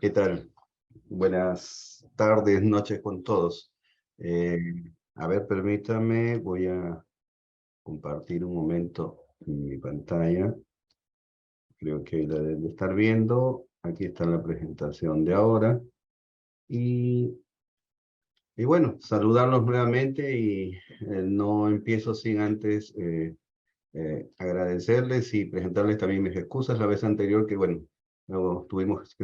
¿Qué tal? Buenas tardes, noches con todos. Eh, a ver, permítame, voy a compartir un momento mi pantalla. Creo que la deben de estar viendo. Aquí está la presentación de ahora. Y, y bueno, saludarlos nuevamente y no empiezo sin antes agradecerles y presentarles también mis excusas la vez anterior que, bueno, luego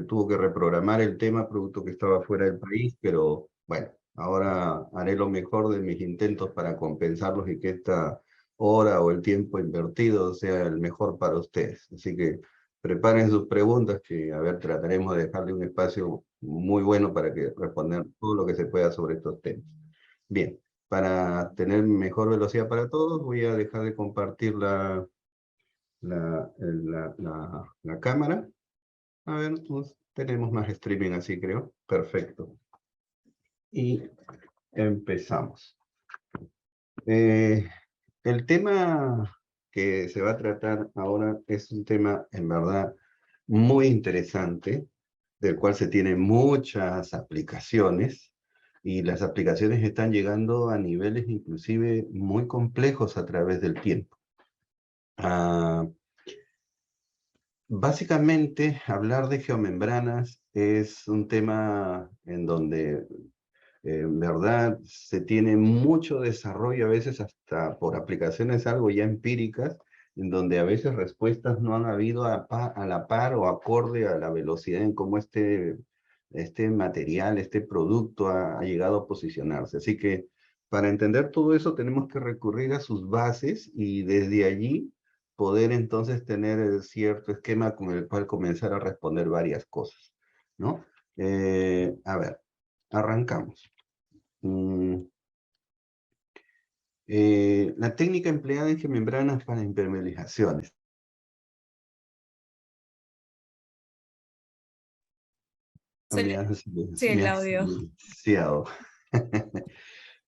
tuvo que reprogramar el tema, producto que estaba fuera del país, pero bueno, ahora haré lo mejor de mis intentos para compensarlos y que esta hora o el tiempo invertido sea el mejor para ustedes. Así que preparen sus preguntas, que a ver, trataremos de dejarle un espacio muy bueno para que responder todo lo que se pueda sobre estos temas. Bien. Para tener mejor velocidad para todos, voy a dejar de compartir la cámara. A ver, pues, tenemos más streaming así, creo. Perfecto. Y empezamos. Eh, el tema que se va a tratar ahora es un tema, en verdad, muy interesante, del cual se tienen muchas aplicaciones, y las aplicaciones están llegando a niveles inclusive muy complejos a través del tiempo. Ah, básicamente, hablar de geomembranas es un tema en donde en verdad se tiene mucho desarrollo, a veces hasta por aplicaciones algo ya empíricas, en donde a veces respuestas no han habido a la par o acorde a la velocidad en cómo este material, este producto ha llegado a posicionarse. Así que para entender todo eso tenemos que recurrir a sus bases y desde allí poder entonces tener el cierto esquema con el cual comenzar a responder varias cosas, ¿no? A ver, arrancamos. Mm, la técnica empleada en geomembranas para impermeabilizaciones. Se Me le- has, Sí, me el has audio. silenciado.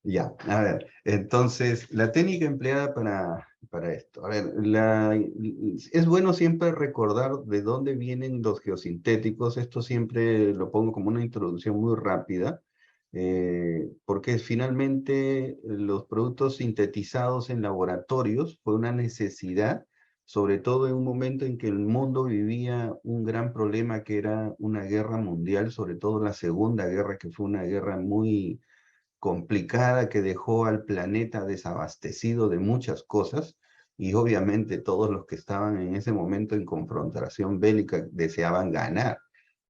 Ya, a ver, entonces, la técnica empleada para esto. A ver, es bueno siempre recordar de dónde vienen los geosintéticos. Esto siempre lo pongo como una introducción muy rápida, porque finalmente los productos sintetizados en laboratorios fue una necesidad, sobre todo en un momento en que el mundo vivía un gran problema que era una guerra mundial, sobre todo la Segunda Guerra, que fue una guerra muy complicada que dejó al planeta desabastecido de muchas cosas, y obviamente todos los que estaban en ese momento en confrontación bélica deseaban ganar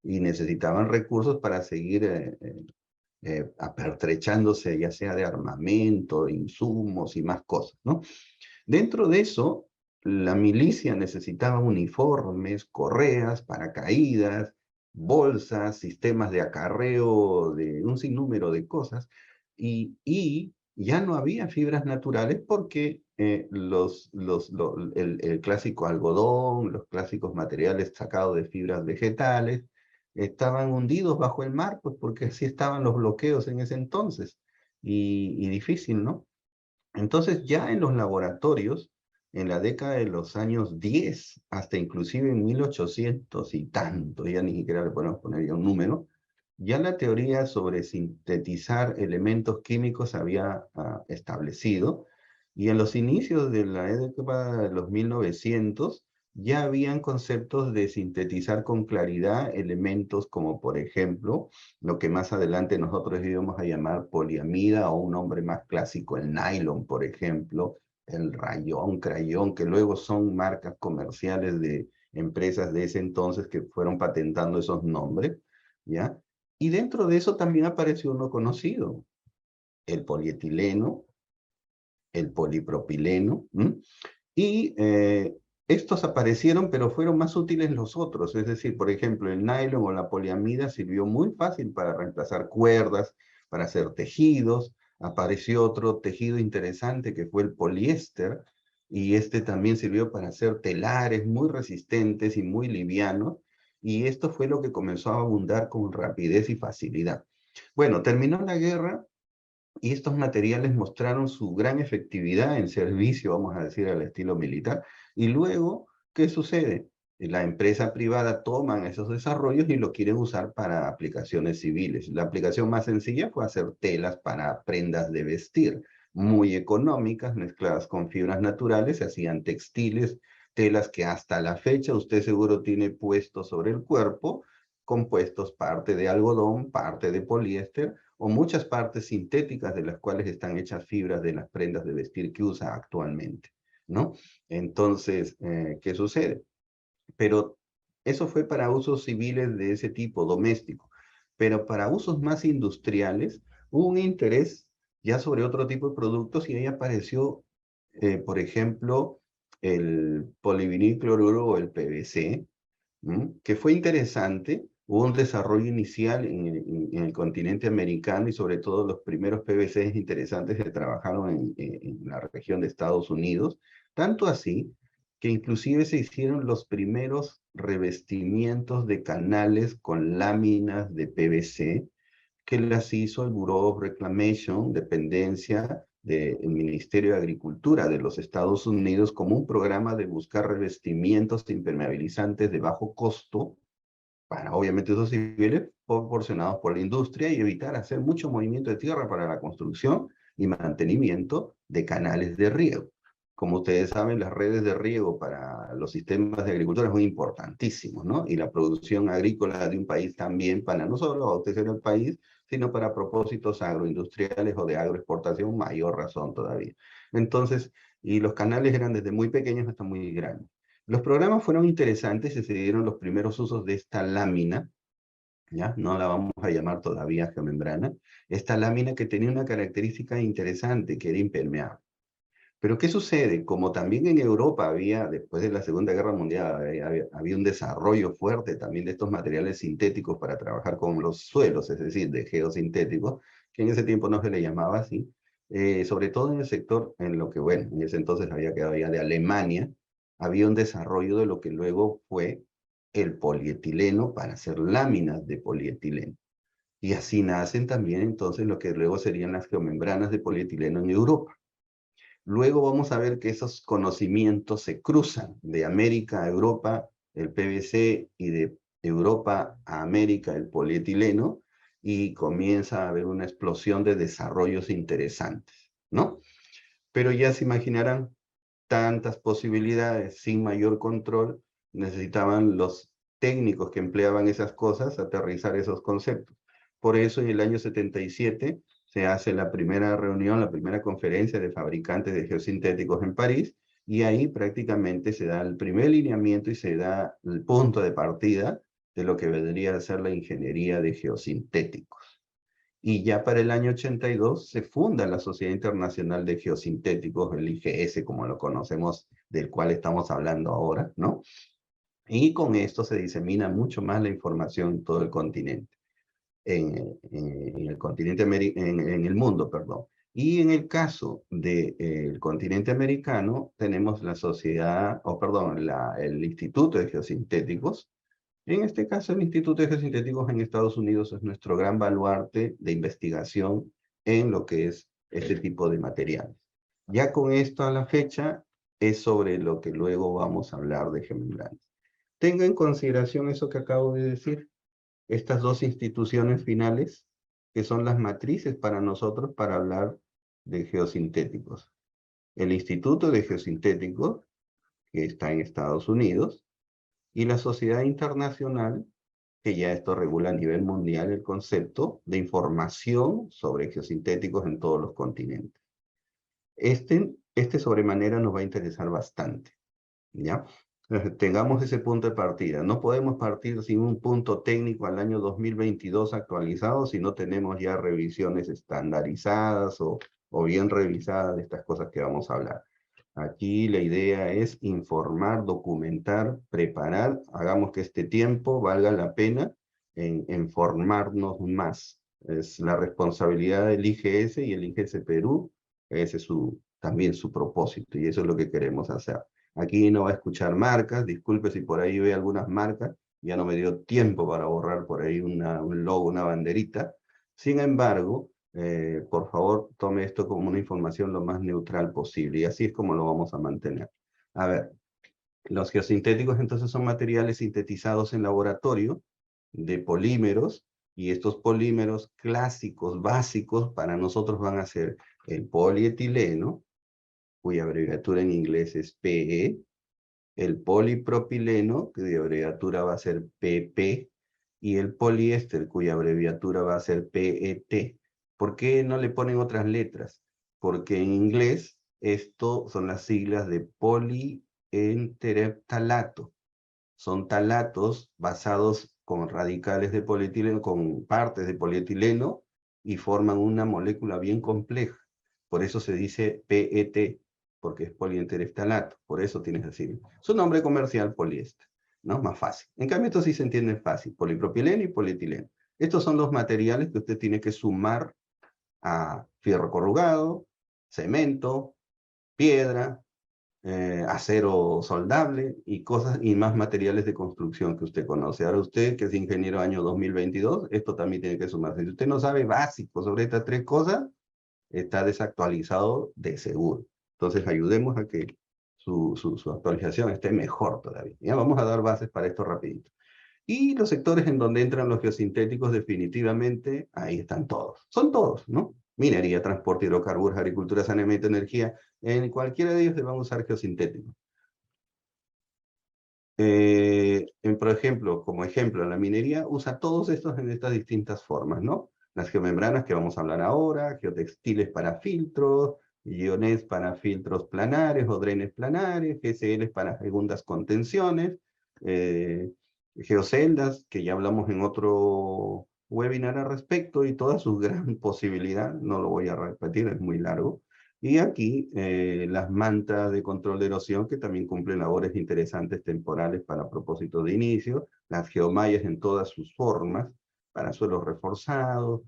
y necesitaban recursos para seguir apertrechándose, ya sea de armamento, insumos y más cosas, ¿no? Dentro de eso, la milicia necesitaba uniformes, correas, paracaídas, bolsas, sistemas de acarreo, de un sinnúmero de cosas, y ya no había fibras naturales porque el clásico algodón, los clásicos materiales sacados de fibras vegetales, estaban hundidos bajo el mar, pues porque así estaban los bloqueos en ese entonces, y difícil, ¿no? Entonces ya en los laboratorios, en la década de los años 10, hasta inclusive en 1800 y tanto, ya ni siquiera le podemos poner ya un número, ya la teoría sobre sintetizar elementos químicos se había establecido, y en los inicios de la década de los 1900 ya habían conceptos de sintetizar con claridad elementos como, por ejemplo, lo que más adelante nosotros íbamos a llamar poliamida, o un nombre más clásico, el nylon, por ejemplo, el rayón, crayón, que luego son marcas comerciales de empresas de ese entonces que fueron patentando esos nombres, ¿ya? Y dentro de eso también apareció uno conocido, el polietileno, el polipropileno, ¿m? Y estos aparecieron, pero fueron más útiles los otros. Es decir, por ejemplo, el nylon o la poliamida sirvió muy fácil para reemplazar cuerdas, para hacer tejidos. Apareció otro tejido interesante que fue el poliéster, y este también sirvió para hacer telares muy resistentes y muy livianos. Y esto fue lo que comenzó a abundar con rapidez y facilidad. Bueno, terminó la guerra y estos materiales mostraron su gran efectividad en servicio, vamos a decir, al estilo militar. Y luego, ¿qué sucede? la empresa privada toman esos desarrollos y lo quieren usar para aplicaciones civiles. La aplicación más sencilla fue hacer telas para prendas de vestir, muy económicas, mezcladas con fibras naturales, se hacían textiles, telas que hasta la fecha usted seguro tiene puestos sobre el cuerpo, compuestos parte de algodón, parte de poliéster, o muchas partes sintéticas de las cuales están hechas fibras de las prendas de vestir que usa actualmente, ¿no? Entonces, ¿qué sucede? Pero eso fue para usos civiles de ese tipo, doméstico. Pero para usos más industriales, hubo un interés ya sobre otro tipo de productos y ahí apareció, por ejemplo, el polivinilcloruro o el PVC, que fue interesante. Hubo un desarrollo inicial en el continente americano y sobre todo los primeros PVCs interesantes que trabajaron en la región de Estados Unidos, tanto así que inclusive se hicieron los primeros revestimientos de canales con láminas de PVC que las hizo el Bureau of Reclamation, dependencia del Ministerio de Agricultura de los Estados Unidos, como un programa de buscar revestimientos impermeabilizantes de bajo costo para obviamente usos civiles proporcionados por la industria y evitar hacer mucho movimiento de tierra para la construcción y mantenimiento de canales de riego. Como ustedes saben, las redes de riego para los sistemas de agricultura son importantísimos, ¿no? Y la producción agrícola de un país también, para no solo abastecer el país, sino para propósitos agroindustriales o de agroexportación, mayor razón todavía. Entonces, y los canales eran desde muy pequeños hasta muy grandes. Los programas fueron interesantes y se dieron los primeros usos de esta lámina, ¿ya? No la vamos a llamar todavía geomembrana, esta lámina que tenía una característica interesante, que era impermeable. Pero ¿qué sucede? Como también en Europa había, después de la Segunda Guerra Mundial, había un desarrollo fuerte también de estos materiales sintéticos para trabajar con los suelos, es decir, de geosintéticos, que en ese tiempo no se le llamaba así, sobre todo en el sector, en lo que, bueno, en ese entonces había quedado ya de Alemania, había un desarrollo de lo que luego fue el polietileno para hacer láminas de polietileno. Y así nacen también entonces lo que luego serían las geomembranas de polietileno en Europa. Luego vamos a ver que esos conocimientos se cruzan de América a Europa, el PVC, y de Europa a América, el polietileno, y comienza a haber una explosión de desarrollos interesantes, ¿no? Pero ya se imaginarán tantas posibilidades sin mayor control, necesitaban los técnicos que empleaban esas cosas aterrizar esos conceptos. Por eso en el año 77 se hace la primera reunión, la primera conferencia de fabricantes de geosintéticos en París, y ahí prácticamente se da el primer lineamiento y se da el punto de partida de lo que vendría a ser la ingeniería de geosintéticos. Y ya para el año 82 se funda la Sociedad Internacional de Geosintéticos, el IGS, como lo conocemos, del cual estamos hablando ahora, ¿no? Y con esto se disemina mucho más la información en todo el continente, en el continente, en el mundo, perdón. Y en el caso del continente americano, tenemos la sociedad, o perdón, el Instituto de Geosintéticos. En este caso, el Instituto de Geosintéticos en Estados Unidos es nuestro gran baluarte de investigación en lo que es este tipo de materiales. Ya con esto a la fecha es sobre lo que luego vamos a hablar de geomembranas. Tenga en consideración eso que acabo de decir, estas dos instituciones finales que son las matrices para nosotros para hablar de geosintéticos. El Instituto de Geosintéticos, que está en Estados Unidos, y la Sociedad Internacional, que ya esto regula a nivel mundial el concepto de información sobre geosintéticos en todos los continentes. Este sobremanera nos va a interesar bastante, ¿ya? Tengamos ese punto de partida. No podemos partir sin un punto técnico al año 2022 actualizado si no tenemos ya revisiones estandarizadas o bien revisadas de estas cosas que vamos a hablar. Aquí la idea es informar, documentar, preparar. Hagamos que este tiempo valga la pena en formarnos más. Es la responsabilidad del IGS y el IGS Perú. Ese es también su propósito y eso es lo que queremos hacer. Aquí no va a escuchar marcas. Disculpe si por ahí ve algunas marcas. Ya no me dio tiempo para borrar por ahí un logo, una banderita. Sin embargo, por favor, tome esto como una información lo más neutral posible y así es como lo vamos a mantener. A ver, Los geosintéticos entonces son materiales sintetizados en laboratorio de polímeros, y estos polímeros clásicos, básicos, para nosotros van a ser el polietileno, cuya abreviatura en inglés es PE, el polipropileno, cuya abreviatura va a ser PP, y el poliéster, cuya abreviatura va a ser PET. ¿Por qué no le ponen otras letras? Porque en inglés esto son las siglas de polientereftalato. Son talatos basados con radicales de polietileno, con partes de polietileno, y forman una molécula bien compleja. Por eso se dice PET, porque es polientereftalato. Por eso tienes así. Su nombre comercial, poliéster, ¿no? Más fácil. En cambio, esto sí se entiende fácil. Polipropileno y polietileno. Estos son los materiales que usted tiene que sumar a fierro corrugado, cemento, piedra, acero soldable y cosas y más materiales de construcción que usted conoce. Ahora usted, que es ingeniero año 2022, esto también tiene que sumarse. Si usted no sabe básico sobre estas tres cosas, está desactualizado de seguro. Entonces ayudemos a que su actualización esté mejor todavía. Ya vamos a dar bases para esto rapidito. Y los sectores en donde entran los geosintéticos, definitivamente, ahí están todos. Son todos, ¿no? Minería, transporte, hidrocarburos, agricultura, saneamiento, energía. En cualquiera de ellos se van a usar geosintéticos. Por ejemplo, como ejemplo, la minería usa todos estos en estas distintas formas, ¿no? Las geomembranas que vamos a hablar ahora, geotextiles para filtros, iones para filtros planares o drenes planares, GCLs para segundas contenciones, eh, geoceldas, que ya hablamos en otro webinar al respecto, y toda su gran posibilidad, no lo voy a repetir, es muy largo. Y aquí las mantas de control de erosión, que también cumplen labores interesantes temporales para propósitos de inicio, las geomallas en todas sus formas, para suelos reforzados,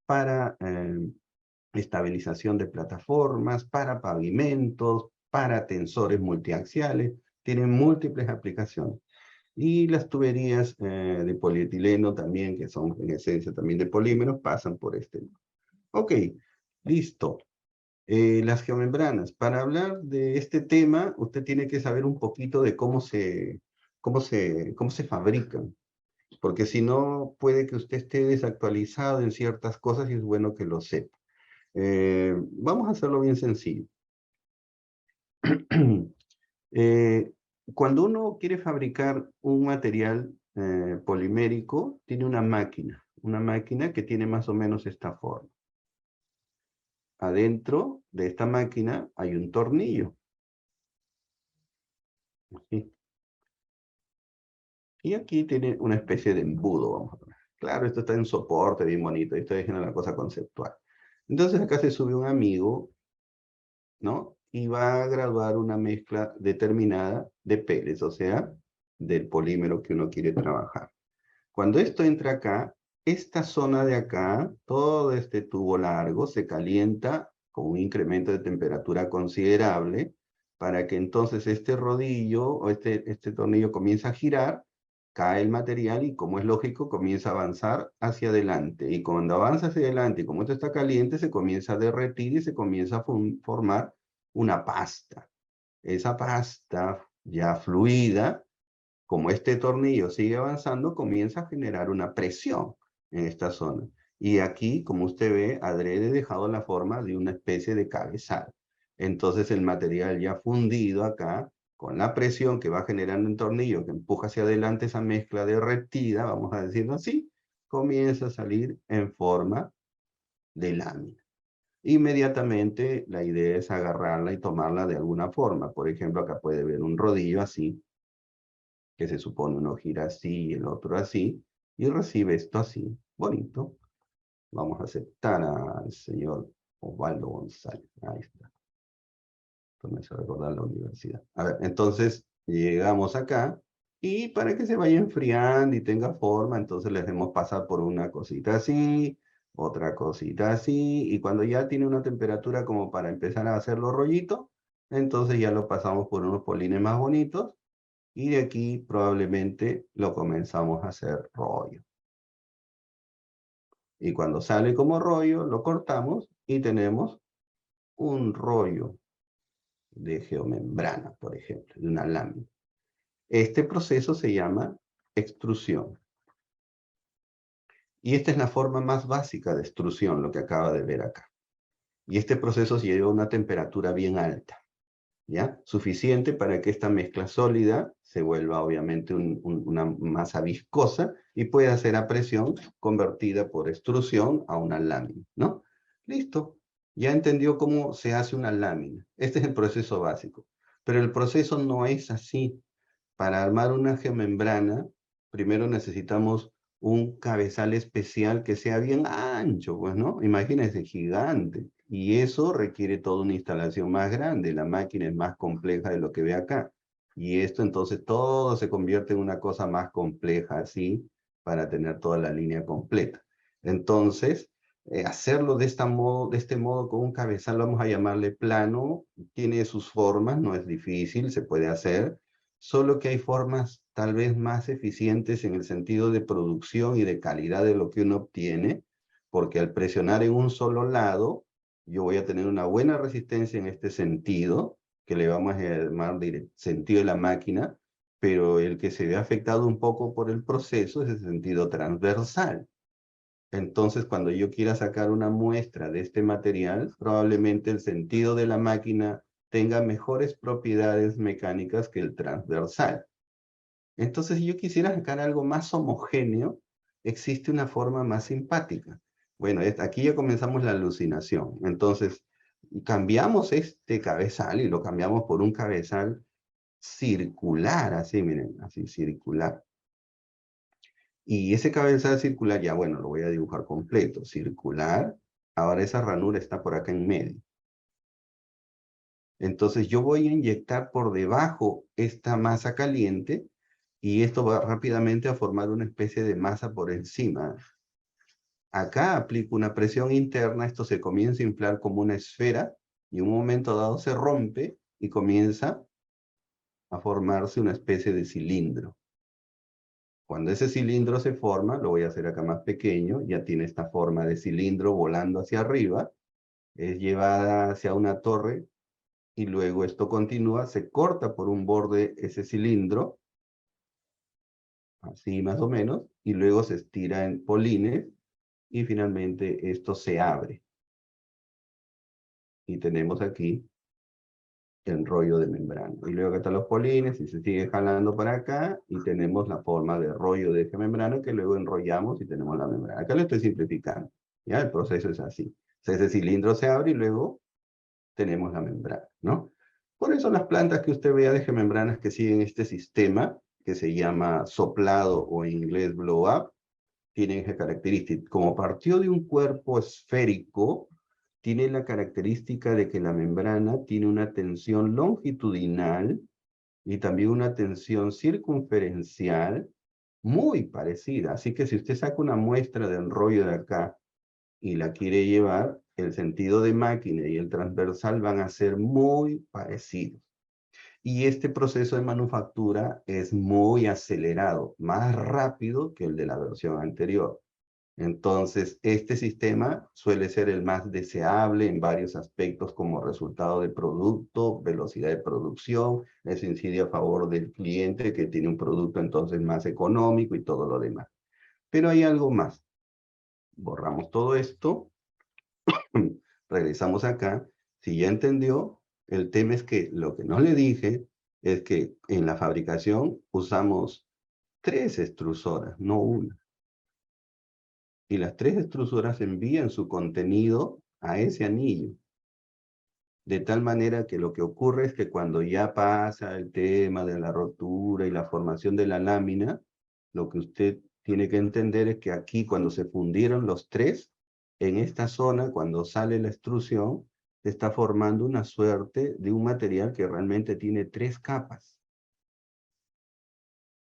para estabilización de plataformas, para pavimentos, para tensores multiaxiales, tienen múltiples aplicaciones. Y las tuberías de polietileno también, que son en esencia también de polímeros, pasan por este. Ok, listo. Las geomembranas. Para hablar de este tema, usted tiene que saber un poquito de cómo se fabrican, porque si no, puede que usted esté desactualizado en ciertas cosas y es bueno que lo sepa. Vamos a hacerlo bien sencillo. Eh, Cuando uno quiere fabricar un material polimérico, tiene una máquina que tiene más o menos esta forma. Adentro de esta máquina hay un tornillo. Así. Y aquí tiene una especie de embudo, vamos a ver. Claro, esto está en soporte, bien bonito, y estoy dejando la cosa conceptual. Entonces acá se sube un amigo, ¿no? Y va a graduar una mezcla determinada de pellets, o sea, del polímero que uno quiere trabajar. Cuando esto entra acá, esta zona de acá, todo este tubo largo, se calienta con un incremento de temperatura considerable, para que entonces este rodillo o este tornillo comience a girar, cae el material y, como es lógico, comienza a avanzar hacia adelante. Y cuando avanza hacia adelante, y como esto está caliente, se comienza a derretir y se comienza a formar una pasta. Esa pasta ya fluida, como este tornillo sigue avanzando, comienza a generar una presión en esta zona. Y aquí, como usted ve, adrede he dejado la forma de una especie de cabezal. Entonces el material ya fundido acá, con la presión que va generando el tornillo, que empuja hacia adelante esa mezcla derretida, vamos a decirlo así, comienza a salir en forma de lámina. Inmediatamente la idea es agarrarla y tomarla de alguna forma. Por ejemplo, acá puede ver un rodillo así, que se supone uno gira así y el otro así, y recibe esto así, bonito. Vamos a aceptar al señor Osvaldo González. Ahí está. Esto me hace recordar la universidad. A ver, entonces llegamos acá, y para que se vaya enfriando y tenga forma, entonces le hacemos pasar por una cosita así, otra cosita así, y cuando ya tiene una temperatura como para empezar a hacer los rollitos, entonces ya lo pasamos por unos polines más bonitos, y de aquí probablemente lo comenzamos a hacer rollo. Y cuando sale como rollo, lo cortamos y tenemos un rollo de geomembrana, por ejemplo, de una lámina. Este proceso se llama extrusión. Y esta es la forma más básica de extrusión, lo que acaba de ver acá. Y este proceso se lleva a una temperatura bien alta, ¿ya? Suficiente para que esta mezcla sólida se vuelva obviamente una masa viscosa y pueda ser a presión convertida por extrusión a una lámina, ¿no? Listo. Ya entendió cómo se hace una lámina. Este es el proceso básico. Pero el proceso no es así. Para armar una geomembrana, primero necesitamos un cabezal especial que sea bien ancho, pues, ¿no? Imagínense, gigante. Y eso requiere toda una instalación más grande. La máquina es más compleja de lo que ve acá. Y esto entonces todo se convierte en una cosa más compleja, así, para tener toda la línea completa. Entonces, hacerlo de este modo con un cabezal, vamos a llamarle plano, tiene sus formas, no es difícil, se puede hacer, solo que hay formas tal vez más eficientes en el sentido de producción y de calidad de lo que uno obtiene, porque al presionar en un solo lado, yo voy a tener una buena resistencia en este sentido, que le vamos a llamar de sentido de la máquina, pero el que se ve afectado un poco por el proceso es el sentido transversal. Entonces, cuando yo quiera sacar una muestra de este material, probablemente el sentido de la máquina tenga mejores propiedades mecánicas que el transversal. Entonces, si yo quisiera sacar algo más homogéneo, existe una forma más simpática. Bueno, aquí ya comenzamos la alucinación. Entonces, cambiamos este cabezal y lo cambiamos por un cabezal circular, así, miren, así circular. Y ese cabezal circular, ya bueno, lo voy a dibujar completo. Circular, ahora esa ranura está por acá en medio. Entonces yo voy a inyectar por debajo esta masa caliente y esto va rápidamente a formar una especie de masa por encima. Acá aplico una presión interna, esto se comienza a inflar como una esfera y en un momento dado se rompe y comienza a formarse una especie de cilindro. Cuando ese cilindro se forma, lo voy a hacer acá más pequeño, ya tiene esta forma de cilindro volando hacia arriba, es llevada hacia una torre y luego esto continúa, se corta por un borde ese cilindro, así más o menos, y luego se estira en polines y finalmente esto se abre. Y tenemos aquí el rollo de membrana. Y luego acá están los polines y se sigue jalando para acá y tenemos la forma de rollo de esa membrana que luego enrollamos y tenemos la membrana. Acá lo estoy simplificando. Ya el proceso es así. O sea, ese cilindro se abre y luego tenemos la membrana, ¿no? Por eso las plantas que usted vea de gemembranas que siguen este sistema, que se llama soplado o en inglés blow up, tienen esa característica. Como partió de un cuerpo esférico, tiene la característica de que la membrana tiene una tensión longitudinal y también una tensión circunferencial muy parecida. Así que si usted saca una muestra de enrollo de acá y la quiere llevar, el sentido de máquina y el transversal van a ser muy parecidos. Y este proceso de manufactura es muy acelerado, más rápido que el de la versión anterior. Entonces, este sistema suele ser el más deseable en varios aspectos como resultado de producto, velocidad de producción, eso incide a favor del cliente que tiene un producto entonces más económico y todo lo demás. Pero hay algo más. Borramos todo esto, regresamos acá. Si ya entendió, el tema es que lo que no le dije es que en la fabricación usamos 3 extrusoras, no una. Y las 3 extrusoras envían su contenido a ese anillo. De tal manera que lo que ocurre es que cuando ya pasa el tema de la rotura y la formación de la lámina, lo que usted tiene que entender es que aquí cuando se fundieron los 3, en esta zona, cuando sale la extrusión, se está formando una suerte de un material que realmente tiene 3 capas.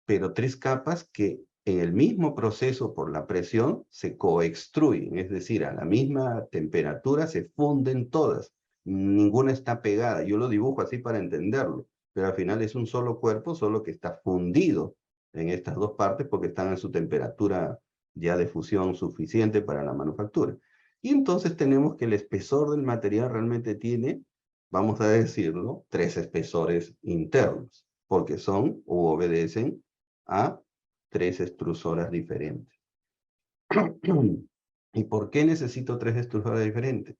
Pero 3 capas que en el mismo proceso por la presión se coextruyen, es decir, a la misma temperatura se funden todas. Ninguna está pegada. Yo lo dibujo así para entenderlo, pero al final es un solo cuerpo, solo que está fundido en estas 2 partes porque están en su temperatura ya de fusión suficiente para la manufactura. Y entonces tenemos que el espesor del material realmente tiene, vamos a decirlo, 3 espesores internos. porque son u obedecen a 3 extrusoras diferentes. ¿Y por qué necesito 3 extrusoras diferentes?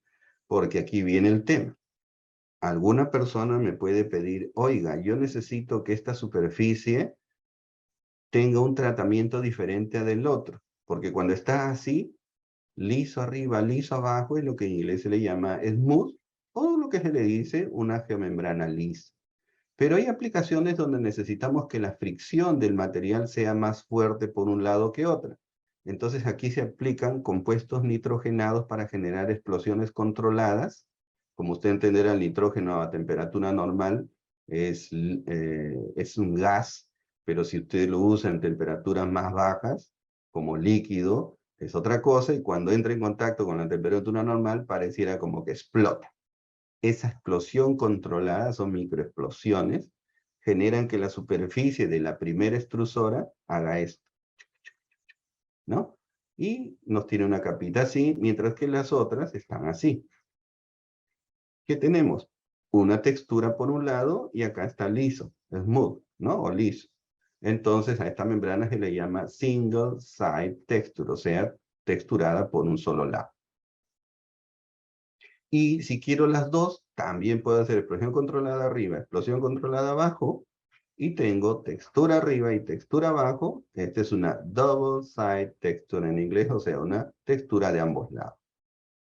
Porque aquí viene el tema. Alguna persona me puede pedir, oiga, yo necesito que esta superficie tenga un tratamiento diferente al del otro, porque cuando está así, liso arriba, liso abajo, es lo que en inglés se le llama smooth, o lo que se le dice una geomembrana lisa. Pero hay aplicaciones donde necesitamos que la fricción del material sea más fuerte por un lado que otra. Entonces aquí se aplican compuestos nitrogenados para generar explosiones controladas. Como usted entenderá, el nitrógeno a temperatura normal es un gas, pero si usted lo usa en temperaturas más bajas, como líquido, es otra cosa, y cuando entra en contacto con la temperatura normal, pareciera como que explota. Esa explosión controlada, son microexplosiones, generan que la superficie de la primera extrusora haga esto, ¿no? Y nos tiene una capita así, mientras que las otras están así. ¿Qué tenemos? Una textura por un lado y acá está liso, smooth, ¿no? O liso. Entonces a esta membrana se le llama single side texture, o sea, texturada por un solo lado. Y si quiero las dos, también puedo hacer explosión controlada arriba, explosión controlada abajo, y tengo textura arriba y textura abajo. Esta es una double side texture en inglés, o sea, una textura de ambos lados.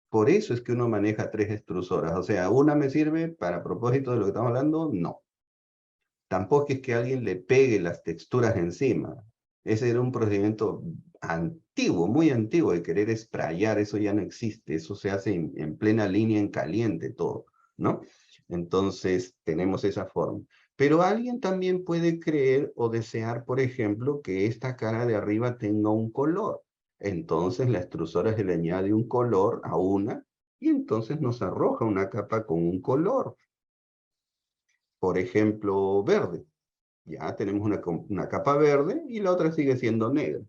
Por eso es que uno maneja 3 extrusoras, o sea, una me sirve para propósito de lo que estamos hablando, no. Tampoco es que alguien le pegue las texturas encima. Ese era un procedimiento antiguo, muy antiguo, de querer sprayar, eso ya no existe, eso se hace en plena línea, en caliente todo, ¿no? Entonces, tenemos esa forma. Pero alguien también puede creer o desear, por ejemplo, que esta cara de arriba tenga un color. Entonces, la extrusora se le añade un color a una y entonces nos arroja una capa con un color. Por ejemplo, verde. Ya tenemos una capa verde y la otra sigue siendo negra.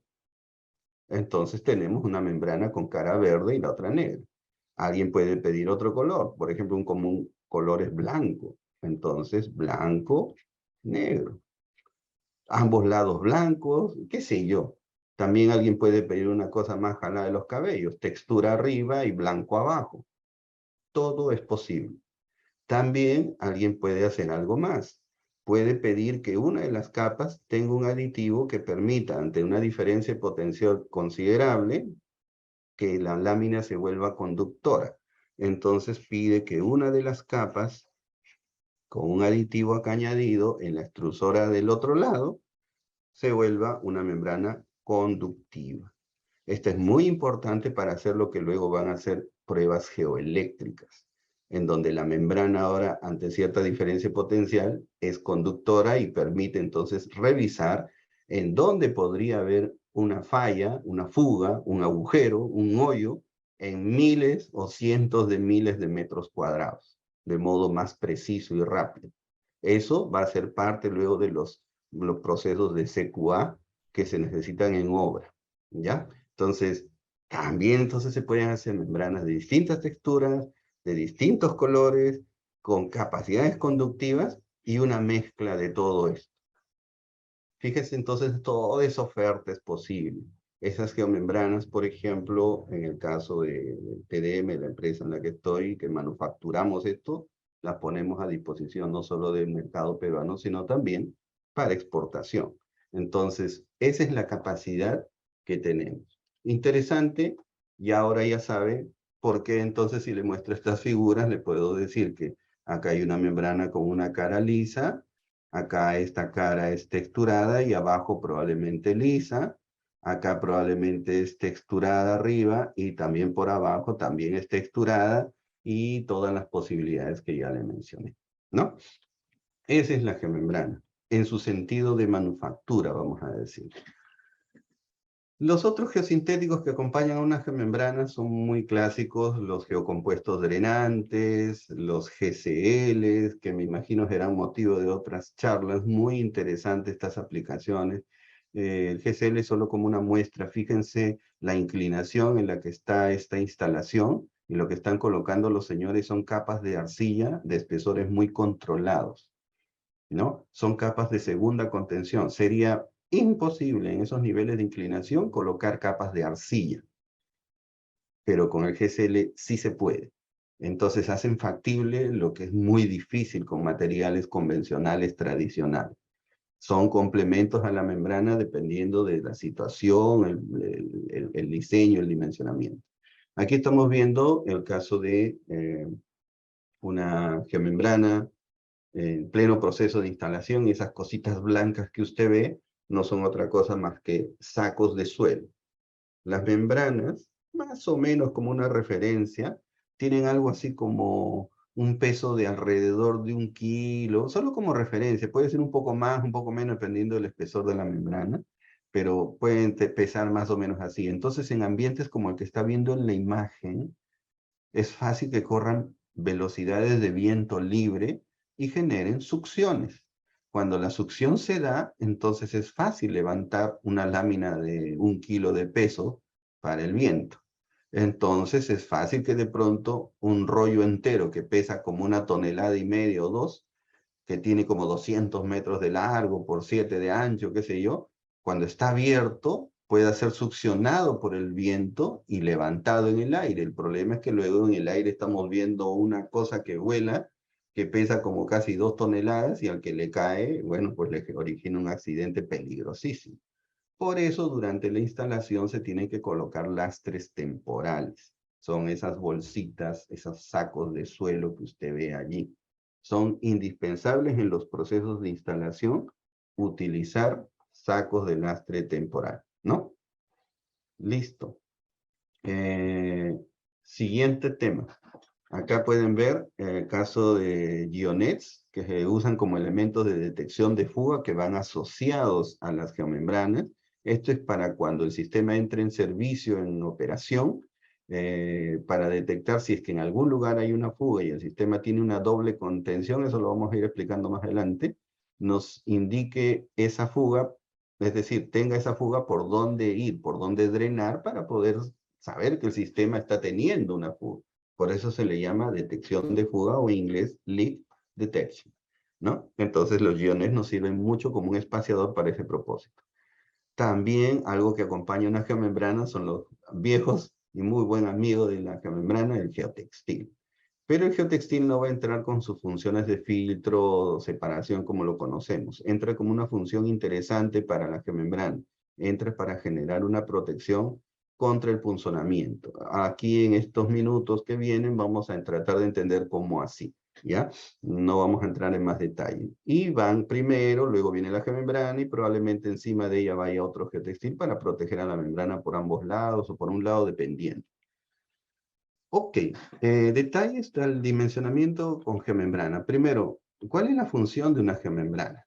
Entonces tenemos una membrana con cara verde y la otra negra. Alguien puede pedir otro color. Por ejemplo, un común color es blanco. Entonces, blanco, negro. Ambos lados blancos, qué sé yo. También alguien puede pedir una cosa más jalada de los cabellos. Textura arriba y blanco abajo. Todo es posible. También alguien puede hacer algo más. Puede pedir que una de las capas tenga un aditivo que permita, ante una diferencia de potencial considerable, que la lámina se vuelva conductora. Entonces pide que una de las capas, con un aditivo acá añadido en la extrusora del otro lado, se vuelva una membrana conductiva. Esto es muy importante para hacer lo que luego van a hacer pruebas geoeléctricas, en donde la membrana ahora, ante cierta diferencia potencial, es conductora y permite entonces revisar en dónde podría haber una falla, una fuga, un agujero, un hoyo, en miles o cientos de miles de metros cuadrados, de modo más preciso y rápido. Eso va a ser parte luego de los procesos de CQA que se necesitan en obra, ¿ya? Entonces, también entonces se pueden hacer membranas de distintas texturas, de distintos colores, con capacidades conductivas y una mezcla de todo esto. Fíjese entonces, toda esa oferta es posible. Esas geomembranas, por ejemplo, en el caso de TDM, la empresa en la que estoy, que manufacturamos esto, las ponemos a disposición no solo del mercado peruano, sino también para exportación. Entonces, esa es la capacidad que tenemos. Interesante, y ahora ya sabe por qué entonces si le muestro estas figuras, le puedo decir que acá hay una membrana con una cara lisa, acá esta cara es texturada y abajo probablemente lisa. Acá probablemente es texturada arriba y también por abajo también es texturada y todas las posibilidades que ya le mencioné, ¿no? Esa es la geomembrana, en su sentido de manufactura, vamos a decir. Los otros geosintéticos que acompañan a una geomembrana son muy clásicos, los geocompuestos drenantes, los GCLs, que me imagino serán motivo de otras charlas, muy interesantes estas aplicaciones. El GCL es solo como una muestra, fíjense la inclinación en la que está esta instalación, y lo que están colocando los señores son capas de arcilla de espesores muy controlados. ¿no? Son capas de segunda contención. Sería imposible en esos niveles de inclinación colocar capas de arcilla, pero con el GCL sí se puede. Entonces hacen factible lo que es muy difícil con materiales convencionales tradicionales. Son complementos a la membrana dependiendo de la situación, el diseño, el dimensionamiento. Aquí estamos viendo el caso de una geomembrana en pleno proceso de instalación, y esas cositas blancas que usted ve no son otra cosa más que sacos de suelo. Las membranas, más o menos como una referencia, tienen algo así como un peso de alrededor de 1 kilo, solo como referencia, puede ser un poco más, un poco menos, dependiendo del espesor de la membrana, pero pueden pesar más o menos así. Entonces, en ambientes como el que está viendo en la imagen, es fácil que corran velocidades de viento libre y generen succiones. Cuando la succión se da, entonces es fácil levantar una lámina de 1 kilo de peso para el viento. Entonces es fácil que de pronto un rollo entero que pesa como 1,5 toneladas o 2, que tiene como 200 metros de largo por 7 de ancho, qué sé yo, cuando está abierto pueda ser succionado por el viento y levantado en el aire. El problema es que luego en el aire estamos viendo una cosa que vuela, que pesa como casi 2 toneladas, y al que le cae, bueno, pues le origina un accidente peligrosísimo. Por eso, durante la instalación se tienen que colocar lastres temporales. Son esas bolsitas, esos sacos de suelo que usted ve allí. Son indispensables en los procesos de instalación utilizar sacos de lastre temporal, ¿no? Listo. Siguiente tema. Acá pueden ver el caso de GeoNets, que se usan como elementos de detección de fuga que van asociados a las geomembranas. Esto es para cuando el sistema entre en servicio, en operación, para detectar si es que en algún lugar hay una fuga y el sistema tiene una doble contención. Eso lo vamos a ir explicando más adelante. Nos indique esa fuga, es decir, tenga esa fuga por dónde ir, por dónde drenar, para poder saber que el sistema está teniendo una fuga. Por eso se le llama detección de fuga, o en inglés leak detection, ¿no? Entonces los iones nos sirven mucho como un espaciador para ese propósito. También algo que acompaña una geomembrana son los viejos y muy buen amigo de la geomembrana, el geotextil. Pero el geotextil no va a entrar con sus funciones de filtro o separación como lo conocemos. Entra como una función interesante para la geomembrana. Entra para generar una protección contra el punzonamiento. Aquí en estos minutos que vienen vamos a tratar de entender cómo así, ¿ya? No vamos a entrar en más detalle. Y van primero, luego viene la geomembrana y probablemente encima de ella vaya otro geotextil para proteger a la membrana por ambos lados o por un lado, dependiendo. Ok, detalles del dimensionamiento con geomembrana. Primero, ¿cuál es la función de una geomembrana?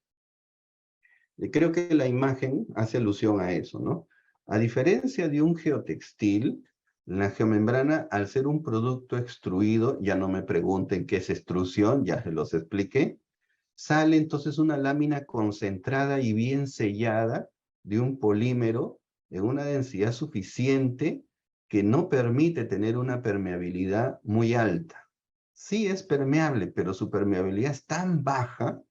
Creo que la imagen hace alusión a eso, ¿no? A diferencia de un geotextil, la geomembrana, al ser un producto extruido, ya no me pregunten qué es extrusión, ya se los expliqué, sale entonces una lámina concentrada y bien sellada de un polímero en una densidad suficiente que no permite tener una permeabilidad muy alta. Sí es permeable, pero su permeabilidad es tan baja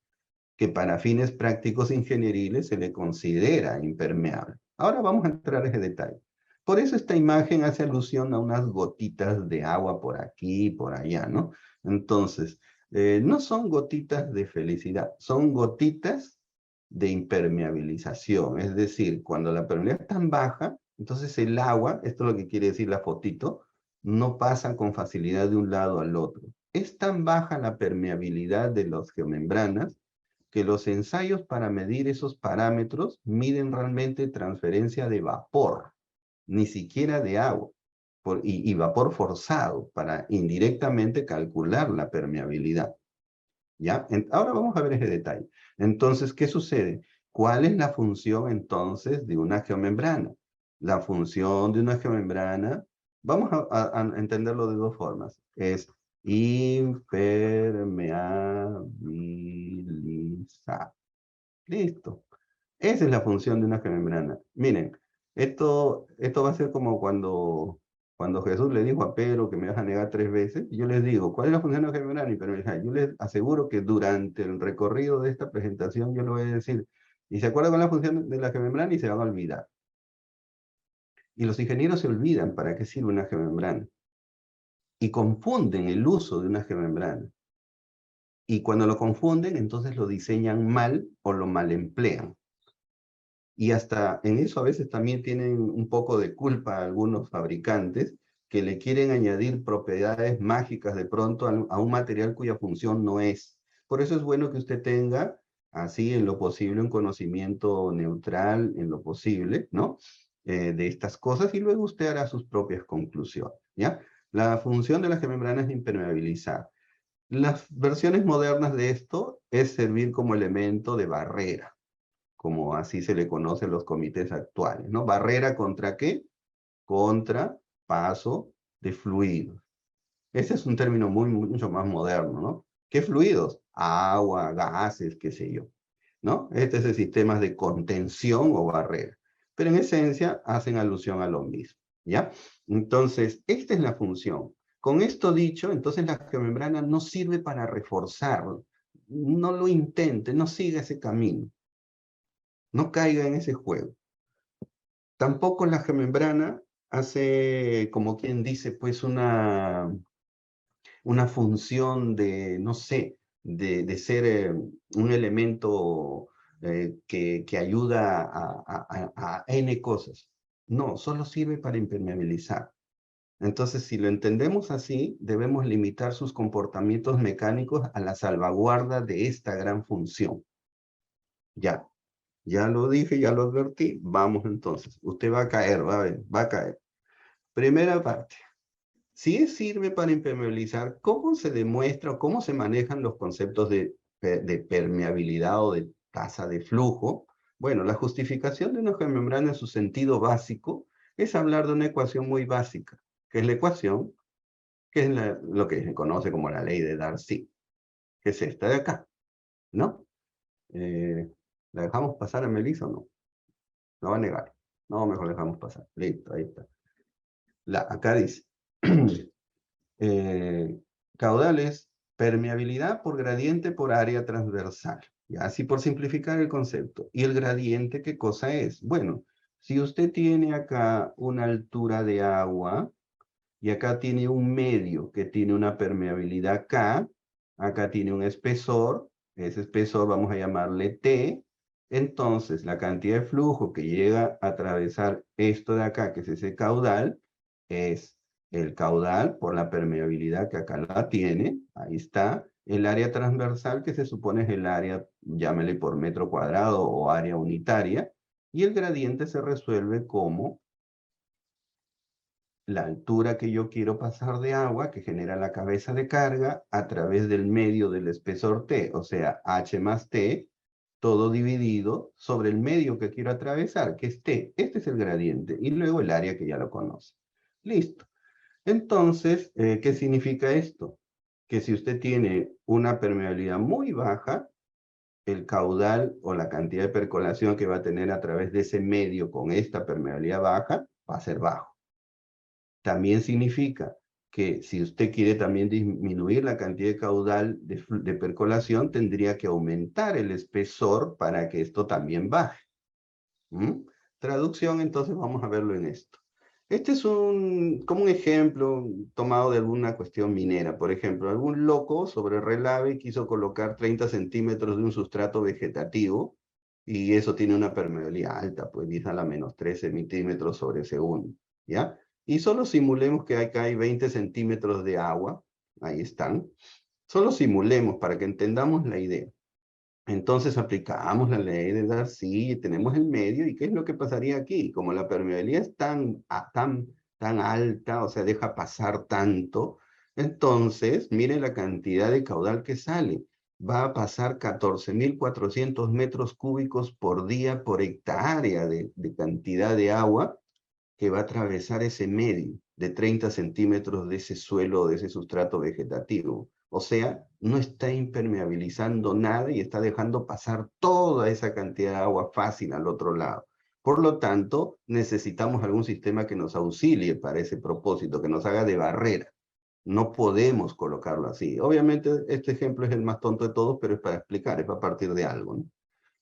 que para fines prácticos ingenieriles se le considera impermeable. Ahora vamos a entrar a ese detalle. Por eso esta imagen hace alusión a unas gotitas de agua por aquí y por allá, ¿no? Entonces, no son gotitas de felicidad, son gotitas de impermeabilización. Es decir, cuando la permeabilidad es tan baja, entonces el agua, esto es lo que quiere decir la fotito, no pasa con facilidad de un lado al otro. Es tan baja la permeabilidad de las geomembranas que los ensayos para medir esos parámetros miden realmente transferencia de vapor, ni siquiera de agua, y vapor forzado para indirectamente calcular la permeabilidad. ¿Ya? Ahora vamos a ver ese detalle. Entonces, ¿qué sucede? ¿Cuál es la función entonces de una geomembrana? La función de una geomembrana, vamos a entenderlo de dos formas. Es impermeabilizar. Listo. Esa es la función de una geomembrana. Miren, esto va a ser como cuando Cuando Jesús le dijo a Pedro que me vas a negar 3 veces, yo les digo, ¿cuál es la función de la membrana impermeabilizada? Yo les aseguro que durante el recorrido de esta presentación yo le voy a decir, y se acuerda con la función de la membrana y se van a olvidar. Y los ingenieros se olvidan para qué sirve una membrana. Y confunden el uso de una membrana. Y cuando lo confunden, entonces lo diseñan mal o lo mal emplean. Y hasta en eso a veces también tienen un poco de culpa algunos fabricantes que le quieren añadir propiedades mágicas de pronto a un material cuya función no es. Por eso es bueno que usted tenga, así en lo posible, un conocimiento neutral en lo posible, ¿no? De estas cosas y luego usted hará sus propias conclusiones, ¿ya? La función de la membrana es impermeabilizar. Las versiones modernas de esto es servir como elemento de barrera, como así se le conoce en los comités actuales, ¿no? ¿Barrera contra qué? Contra paso de fluidos. Ese es un término mucho más moderno, ¿no? ¿Qué fluidos? Agua, gases, qué sé yo, ¿no? Este es el sistema de contención o barrera. Pero en esencia hacen alusión a lo mismo, ¿ya? Entonces, esta es la función. Con esto dicho, entonces la membrana no sirve para reforzar. No lo intente, no siga ese camino. No caiga en ese juego. Tampoco la membrana hace, como quien dice, pues una función de, no sé, de ser un elemento que ayuda a N cosas. No, solo sirve para impermeabilizar. Entonces, si lo entendemos así, debemos limitar sus comportamientos mecánicos a la salvaguarda de esta gran función. Ya. Ya lo dije, ya lo advertí. Vamos entonces. Usted va a caer, va a ver, va a caer. Primera parte. Si sirve para impermeabilizar, ¿cómo se demuestra o cómo se manejan los conceptos de permeabilidad o de tasa de flujo? Bueno, la justificación de una membrana en su sentido básico es hablar de una ecuación muy básica, que es la ecuación, que es lo que se conoce como la ley de Darcy, que es esta de acá, ¿no? ¿La dejamos pasar a Melissa o no? No va a negar. No, mejor dejamos pasar. Listo, ahí está. Acá dice, caudales, permeabilidad por gradiente por área transversal. Y así por simplificar el concepto. ¿Y el gradiente qué cosa es? Bueno, si usted tiene acá una altura de agua y acá tiene un medio que tiene una permeabilidad K, acá tiene un espesor, ese espesor vamos a llamarle T, entonces la cantidad de flujo que llega a atravesar esto de acá, que es ese caudal, es el caudal por la permeabilidad que acá la tiene, ahí está, el área transversal que se supone es el área, llámele por metro cuadrado o área unitaria, y el gradiente se resuelve como la altura que yo quiero pasar de agua, que genera la cabeza de carga, a través del medio del espesor T, o sea, H más T, todo dividido sobre el medio que quiero atravesar, que es T. Este es el gradiente, y luego el área que ya lo conoce. Listo. Entonces, ¿qué significa esto? Que si usted tiene una permeabilidad muy baja, el caudal o la cantidad de percolación que va a tener a través de ese medio con esta permeabilidad baja va a ser bajo. También significa que si usted quiere también disminuir la cantidad de caudal de percolación, tendría que aumentar el espesor para que esto también baje. ¿Mm? Traducción, entonces vamos a verlo en esto. Este es como un ejemplo tomado de alguna cuestión minera. Por ejemplo, algún loco sobre relave quiso colocar 30 centímetros de un sustrato vegetativo y eso tiene una permeabilidad alta, pues dice a la menos 13 milímetros sobre segundo, ¿ya? Y solo simulemos que acá hay 20 centímetros de agua, ahí están. Solo simulemos para que entendamos la idea. Entonces aplicamos la ley de Darcy y tenemos el medio. ¿Y qué es lo que pasaría aquí? Como la permeabilidad es tan alta, o sea, deja pasar tanto, entonces, mire la cantidad de caudal que sale. Va a pasar 14.400 metros cúbicos por día por hectárea de cantidad de agua que va a atravesar ese medio de 30 centímetros de ese suelo, de ese sustrato vegetativo. O sea, no está impermeabilizando nada y está dejando pasar toda esa cantidad de agua fácil al otro lado. Por lo tanto, necesitamos algún sistema que nos auxilie para ese propósito, que nos haga de barrera. No podemos colocarlo así. Obviamente, este ejemplo es el más tonto de todos, pero es para explicar, es para partir de algo, ¿no?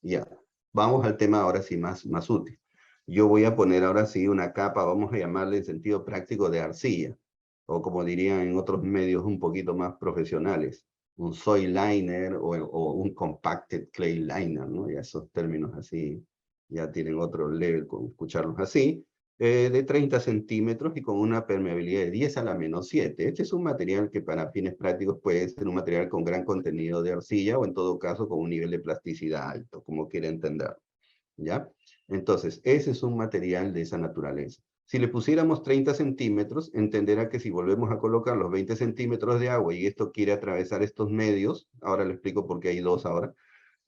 Ya, vamos al tema ahora sí más útil. Yo voy a poner ahora sí una capa, vamos a llamarle en sentido práctico de arcilla, o como dirían en otros medios un poquito más profesionales, un soil liner o un compacted clay liner, ¿no? Ya esos términos así ya tienen otro level con escucharlos así, de 30 centímetros y con una permeabilidad de 10 a la menos 7. Este es un material que para fines prácticos puede ser un material con gran contenido de arcilla o en todo caso con un nivel de plasticidad alto, como quiera entender. ¿Ya? Entonces, ese es un material de esa naturaleza. Si le pusiéramos 30 centímetros, entenderá que si volvemos a colocar los 20 centímetros de agua y esto quiere atravesar estos medios, ahora le explico por qué hay dos ahora,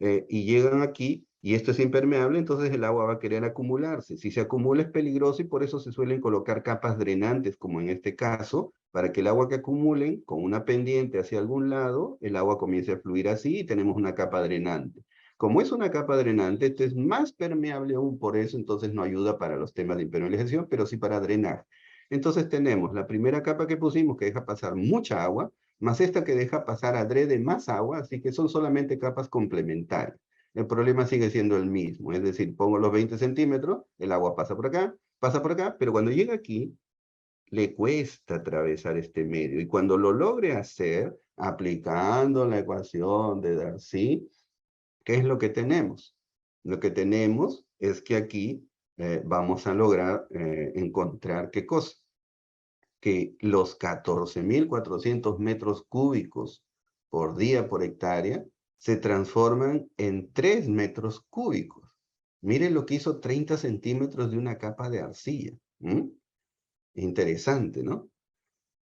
y llegan aquí, y esto es impermeable, entonces el agua va a querer acumularse. Si se acumula es peligroso y por eso se suelen colocar capas drenantes, como en este caso, para que el agua que acumulen con una pendiente hacia algún lado, el agua comience a fluir así y tenemos una capa drenante. Como es una capa drenante, esto es más permeable aún, por eso entonces no ayuda para los temas de impermeabilización, pero sí para drenar. Entonces tenemos la primera capa que pusimos que deja pasar mucha agua, más esta que deja pasar adrede más agua, así que son solamente capas complementarias. El problema sigue siendo el mismo, es decir, pongo los 20 centímetros, el agua pasa por acá, pero cuando llega aquí, le cuesta atravesar este medio. Y cuando lo logre hacer, aplicando la ecuación de Darcy, ¿qué es lo que tenemos? Lo que tenemos es que aquí vamos a lograr encontrar qué cosa, que los 14.400 metros cúbicos por día por hectárea se transforman en 3 metros cúbicos. Miren lo que hizo 30 centímetros de una capa de arcilla. Interesante, ¿no?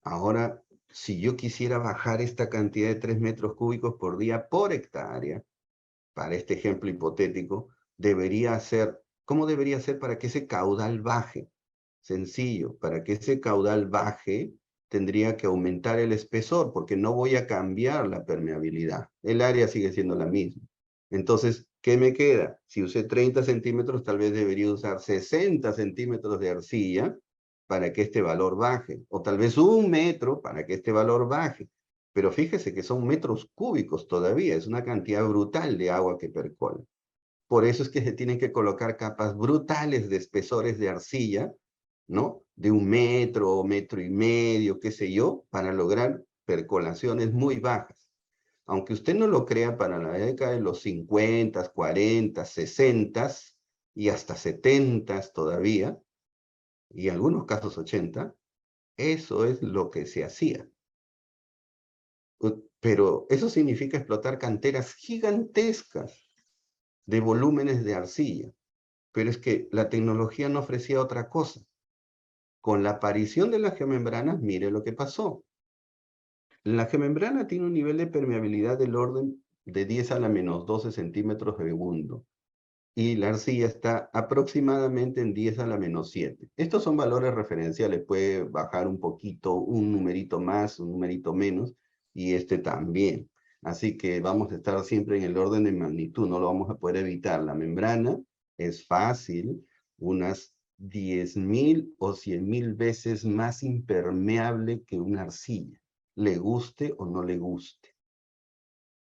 Ahora, si yo quisiera bajar esta cantidad de 3 metros cúbicos por día por hectárea, para este ejemplo hipotético, debería ser, ¿cómo debería ser para que ese caudal baje? Sencillo, para que ese caudal baje, tendría que aumentar el espesor, porque no voy a cambiar la permeabilidad. El área sigue siendo la misma. Entonces, ¿qué me queda? Si usé 30 centímetros, tal vez debería usar 60 centímetros de arcilla para que este valor baje, o tal vez 1 metro para que este valor baje. Pero fíjese que son metros cúbicos todavía, es una cantidad brutal de agua que percola. Por eso es que se tienen que colocar capas brutales de espesores de arcilla, ¿no? De 1 metro o 1,5 metros, qué sé yo, para lograr percolaciones muy bajas. Aunque usted no lo crea, para la década de los 50, 40, 60 y hasta 70 todavía, y en algunos casos 80, eso es lo que se hacía. Pero eso significa explotar canteras gigantescas de volúmenes de arcilla. Pero es que la tecnología no ofrecía otra cosa. Con la aparición de las geomembranas, mire lo que pasó. La geomembrana tiene un nivel de permeabilidad del orden de 10 a la menos 12 centímetros de segundo. Y la arcilla está aproximadamente en 10 a la menos 7. Estos son valores referenciales. Puede bajar un poquito, un numerito más, un numerito menos, y este también. Así que vamos a estar siempre en el orden de magnitud, no lo vamos a poder evitar. La membrana es fácil, unas 10.000 o 100.000 veces más impermeable que una arcilla, le guste o no le guste.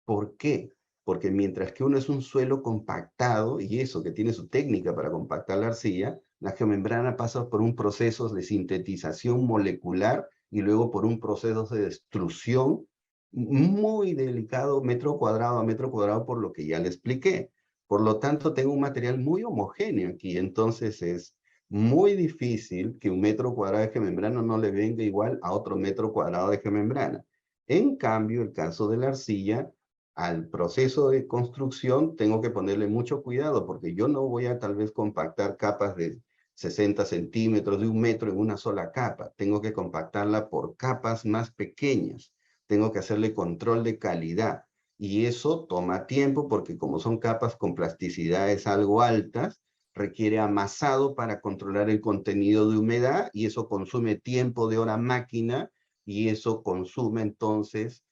¿Por qué? Porque mientras que uno es un suelo compactado, y eso que tiene su técnica para compactar la arcilla, la geomembrana pasa por un proceso de sintetización molecular y luego por un proceso de destrucción muy delicado, metro cuadrado a metro cuadrado, por lo que ya le expliqué. Por lo tanto, tengo un material muy homogéneo aquí, entonces es muy difícil que 1 metro cuadrado de geomembrana no le venga igual a otro metro cuadrado de geomembrana. En cambio, el caso de la arcilla, al proceso de construcción tengo que ponerle mucho cuidado porque yo no voy a tal vez compactar capas de 60 centímetros, de 1 metro en una sola capa. Tengo que compactarla por capas más pequeñas. Tengo que hacerle control de calidad. Y eso toma tiempo porque como son capas con plasticidades algo altas, requiere amasado para controlar el contenido de humedad y eso consume tiempo de hora máquina y eso consume entonces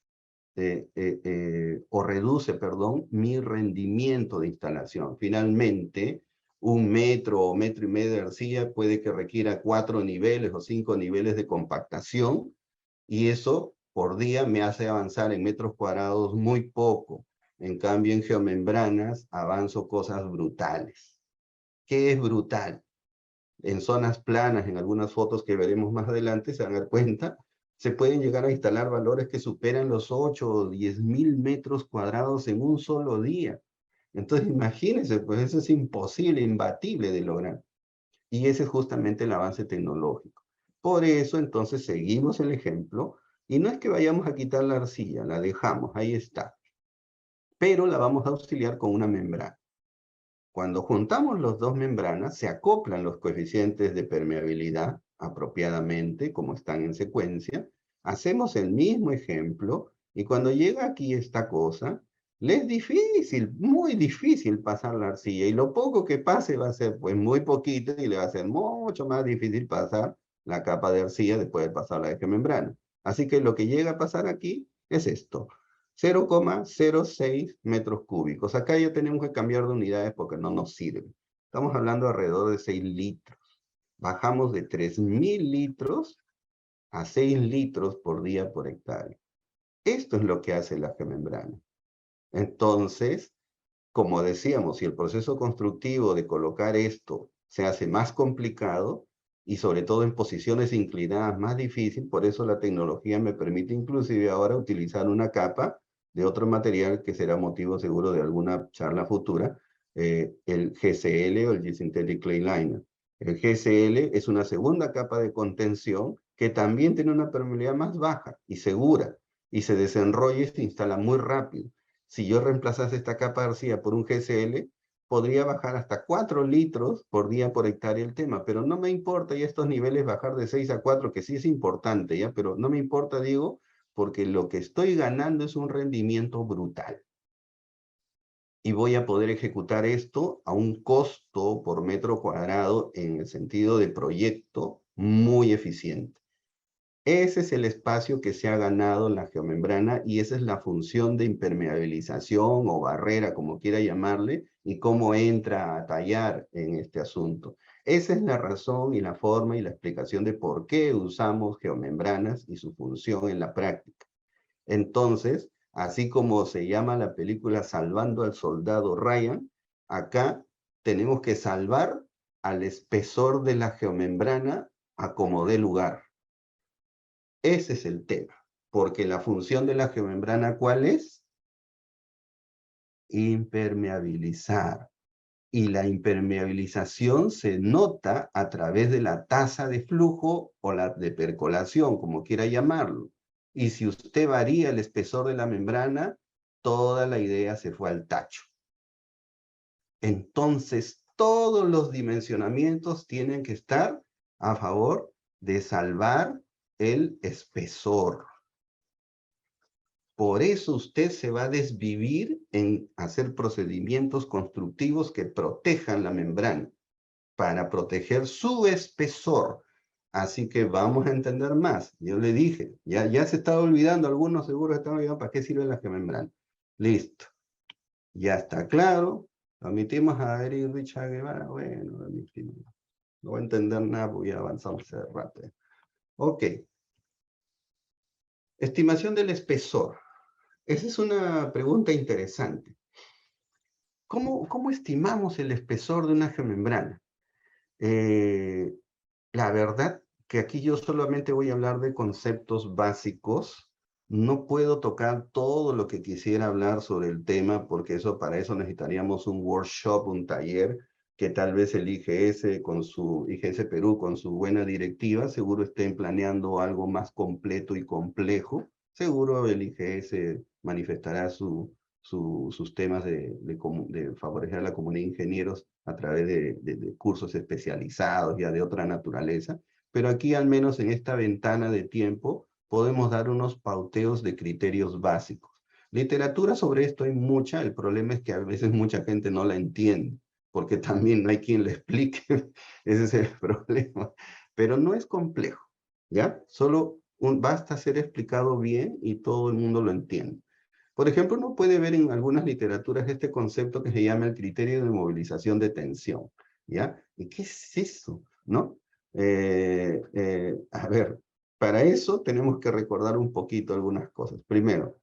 o reduce, perdón, mi rendimiento de instalación. Finalmente, 1 metro o metro y medio de arcilla puede que requiera 4 niveles o 5 niveles de compactación, y eso por día me hace avanzar en metros cuadrados muy poco. En cambio, en geomembranas avanzo cosas brutales. ¿Qué es brutal? En zonas planas, en algunas fotos que veremos más adelante, se van a dar cuenta, se pueden llegar a instalar valores que superan los 8 o 10.000 metros cuadrados en un solo día. Entonces, imagínense, pues eso es imposible, imbatible de lograr. Y ese es justamente el avance tecnológico. Por eso, entonces, seguimos el ejemplo, y no es que vayamos a quitar la arcilla, la dejamos, ahí está. Pero la vamos a auxiliar con una membrana. Cuando juntamos las dos membranas, se acoplan los coeficientes de permeabilidad apropiadamente, como están en secuencia. Hacemos el mismo ejemplo, y cuando llega aquí esta cosa, le es difícil, muy difícil pasar la arcilla, y lo poco que pase va a ser pues muy poquito, y le va a ser mucho más difícil pasar la capa de arcilla después de pasar la membrana. Así que lo que llega a pasar aquí es esto: 0,06 metros cúbicos. Acá ya tenemos que cambiar de unidades porque no nos sirve. Estamos hablando alrededor de 6 litros. Bajamos de 3.000 litros a 6 litros por día por hectárea. Esto es lo que hace la geomembrana. Entonces, como decíamos, si el proceso constructivo de colocar esto se hace más complicado, y sobre todo en posiciones inclinadas más difícil, por eso la tecnología me permite inclusive ahora utilizar una capa de otro material que será motivo seguro de alguna charla futura, el GCL o el Geosynthetic Clay Liner. El GCL es una segunda capa de contención que también tiene una permeabilidad más baja y segura, y se desenrolla y se instala muy rápido. Si yo reemplazase esta capa de arcilla por un GCL, podría bajar hasta 4 litros por día por hectárea el tema, pero no me importa ya estos niveles bajar de 6 a 4, que sí es importante, ¿ya? Pero no me importa, digo, porque lo que estoy ganando es un rendimiento brutal. Y voy a poder ejecutar esto a un costo por metro cuadrado en el sentido de proyecto muy eficiente. Ese es el espacio que se ha ganado la geomembrana, y esa es la función de impermeabilización o barrera, como quiera llamarle, y cómo entra a tallar en este asunto. Esa es la razón y la forma y la explicación de por qué usamos geomembranas y su función en la práctica. Entonces, así como se llama la película Salvando al Soldado Ryan, acá tenemos que salvar al espesor de la geomembrana a como dé lugar. Ese es el tema, porque la función de la geomembrana, ¿cuál es? Impermeabilizar. Y la impermeabilización se nota a través de la tasa de flujo o la de percolación, como quiera llamarlo. Y si usted varía el espesor de la membrana, toda la idea se fue al tacho. Entonces, todos los dimensionamientos tienen que estar a favor de salvar el espesor. Por eso usted se va a desvivir en hacer procedimientos constructivos que protejan la membrana, para proteger su espesor. Así que vamos a entender más. Yo le dije, ya se estaba olvidando, algunos seguro están olvidando para qué sirve la membrana. Listo. Ya está claro. Omitimos a Eric Richard Guevara. Bueno, omitimos. No voy a entender nada porque ya avanzamos hace rato. Ok. Estimación del espesor. Esa es una pregunta interesante. ¿Cómo estimamos el espesor de una geomembrana? La verdad que aquí yo solamente voy a hablar de conceptos básicos. No puedo tocar todo lo que quisiera hablar sobre el tema, porque para eso necesitaríamos un workshop, un taller, que tal vez el IGS IGS Perú, con su buena directiva, seguro estén planeando algo más completo y complejo. Seguro el IGS manifestará sus temas de favorecer a la comunidad de ingenieros a través de cursos especializados ya de otra naturaleza, pero aquí al menos en esta ventana de tiempo podemos dar unos pauteos de criterios básicos. Literatura sobre esto hay mucha, el problema es que a veces mucha gente no la entiende, porque también no hay quien le explique, ese es el problema, pero no es complejo, ¿ya? Solo basta ser explicado bien y todo el mundo lo entiende. Por ejemplo, uno puede ver en algunas literaturas este concepto que se llama el criterio de movilización de tensión. ¿ya? ¿Y qué es eso? ¿No? A ver, para eso tenemos que recordar un poquito algunas cosas. Primero,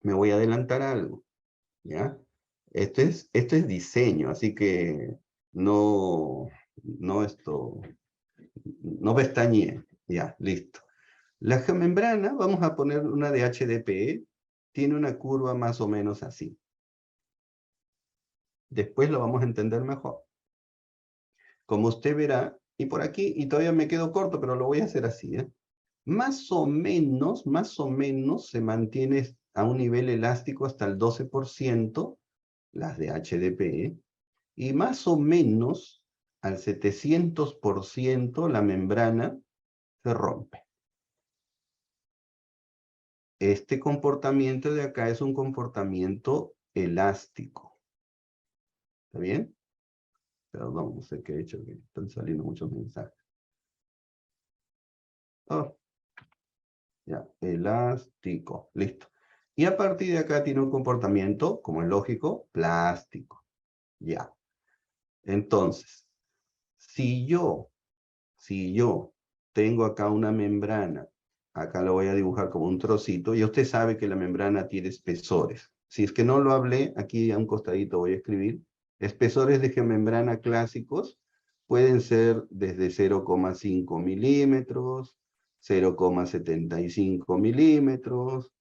me voy a adelantar algo, ¿ya? Esto es diseño, así que no, no pestañe. Ya, listo. La geomembrana, vamos a poner una de HDPE, tiene una curva más o menos así. Después lo vamos a entender mejor. Como usted verá, y por aquí, y todavía me quedo corto, pero lo voy a hacer así, ¿eh? Más o menos se mantiene a un nivel elástico hasta el 12%, las de HDPE, y más o menos al 700% la membrana se rompe. Este comportamiento de acá es un comportamiento elástico. ¿Está bien? Perdón, no sé qué he hecho, que están saliendo muchos mensajes. Oh, ya, elástico, listo. Y a partir de acá tiene un comportamiento, como es lógico, plástico. Ya. Entonces, si yo tengo acá una membrana, acá lo voy a dibujar como un trocito, y usted sabe que la membrana tiene espesores. Si es que no lo hablé, aquí a un costadito voy a escribir. Espesores de geomembrana clásicos pueden ser desde 0,5 milímetros, 0,75 milímetros,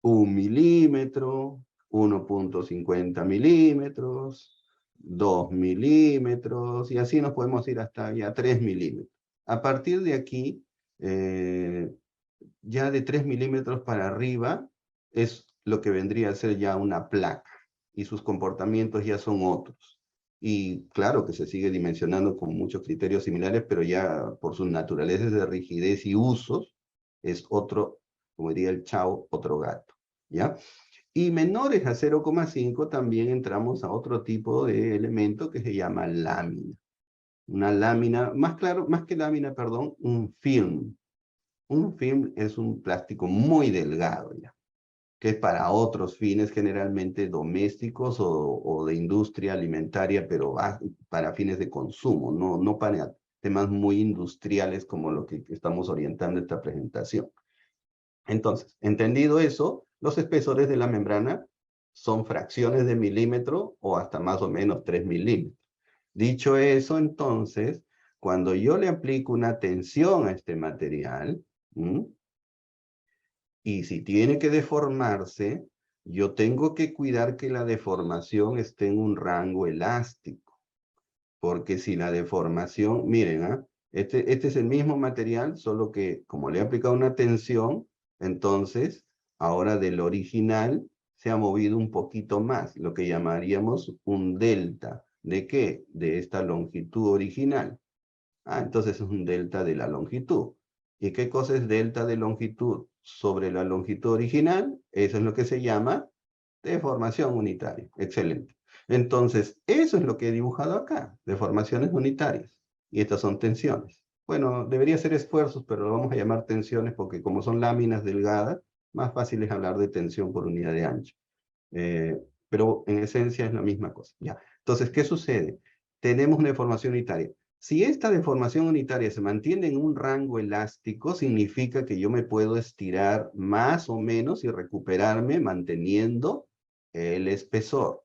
1 milímetro, 1,50 milímetros, 2 milímetros, y así nos podemos ir hasta ya 3 milímetros. A partir de aquí, ya de 3 milímetros para arriba, es lo que vendría a ser ya una placa, y sus comportamientos ya son otros. Y claro que se sigue dimensionando con muchos criterios similares, pero ya por sus naturalezas de rigidez y usos, es otro, como diría el Chao, otro gato, ¿ya? Y menores a 0,5 también entramos a otro tipo de elemento que se llama lámina. Una lámina, más claro, más que lámina, perdón, un film. Un film es un plástico muy delgado ya, que es para otros fines generalmente domésticos o de industria alimentaria, pero para fines de consumo, no para temas muy industriales como lo que estamos orientando esta presentación. Entonces, entendido eso, los espesores de la membrana son fracciones de milímetro o hasta más o menos 3 milímetros. Dicho eso, entonces, cuando yo le aplico una tensión a este material, y si tiene que deformarse, yo tengo que cuidar que la deformación esté en un rango elástico. Porque si la deformación, miren, este es el mismo material, solo que como le he aplicado una tensión, entonces ahora del original se ha movido un poquito más, lo que llamaríamos un delta. ¿De qué? De esta longitud original. Entonces es un delta de la longitud. ¿Y qué cosa es delta de longitud sobre la longitud original? Eso es lo que se llama deformación unitaria. Excelente. Entonces, eso es lo que he dibujado acá, deformaciones unitarias. Y estas son tensiones. Bueno, debería ser esfuerzos, pero lo vamos a llamar tensiones porque como son láminas delgadas, más fácil es hablar de tensión por unidad de ancho. Pero en esencia es la misma cosa. Ya. Entonces, ¿qué sucede? Tenemos una deformación unitaria. Si esta deformación unitaria se mantiene en un rango elástico, significa que yo me puedo estirar más o menos y recuperarme manteniendo el espesor.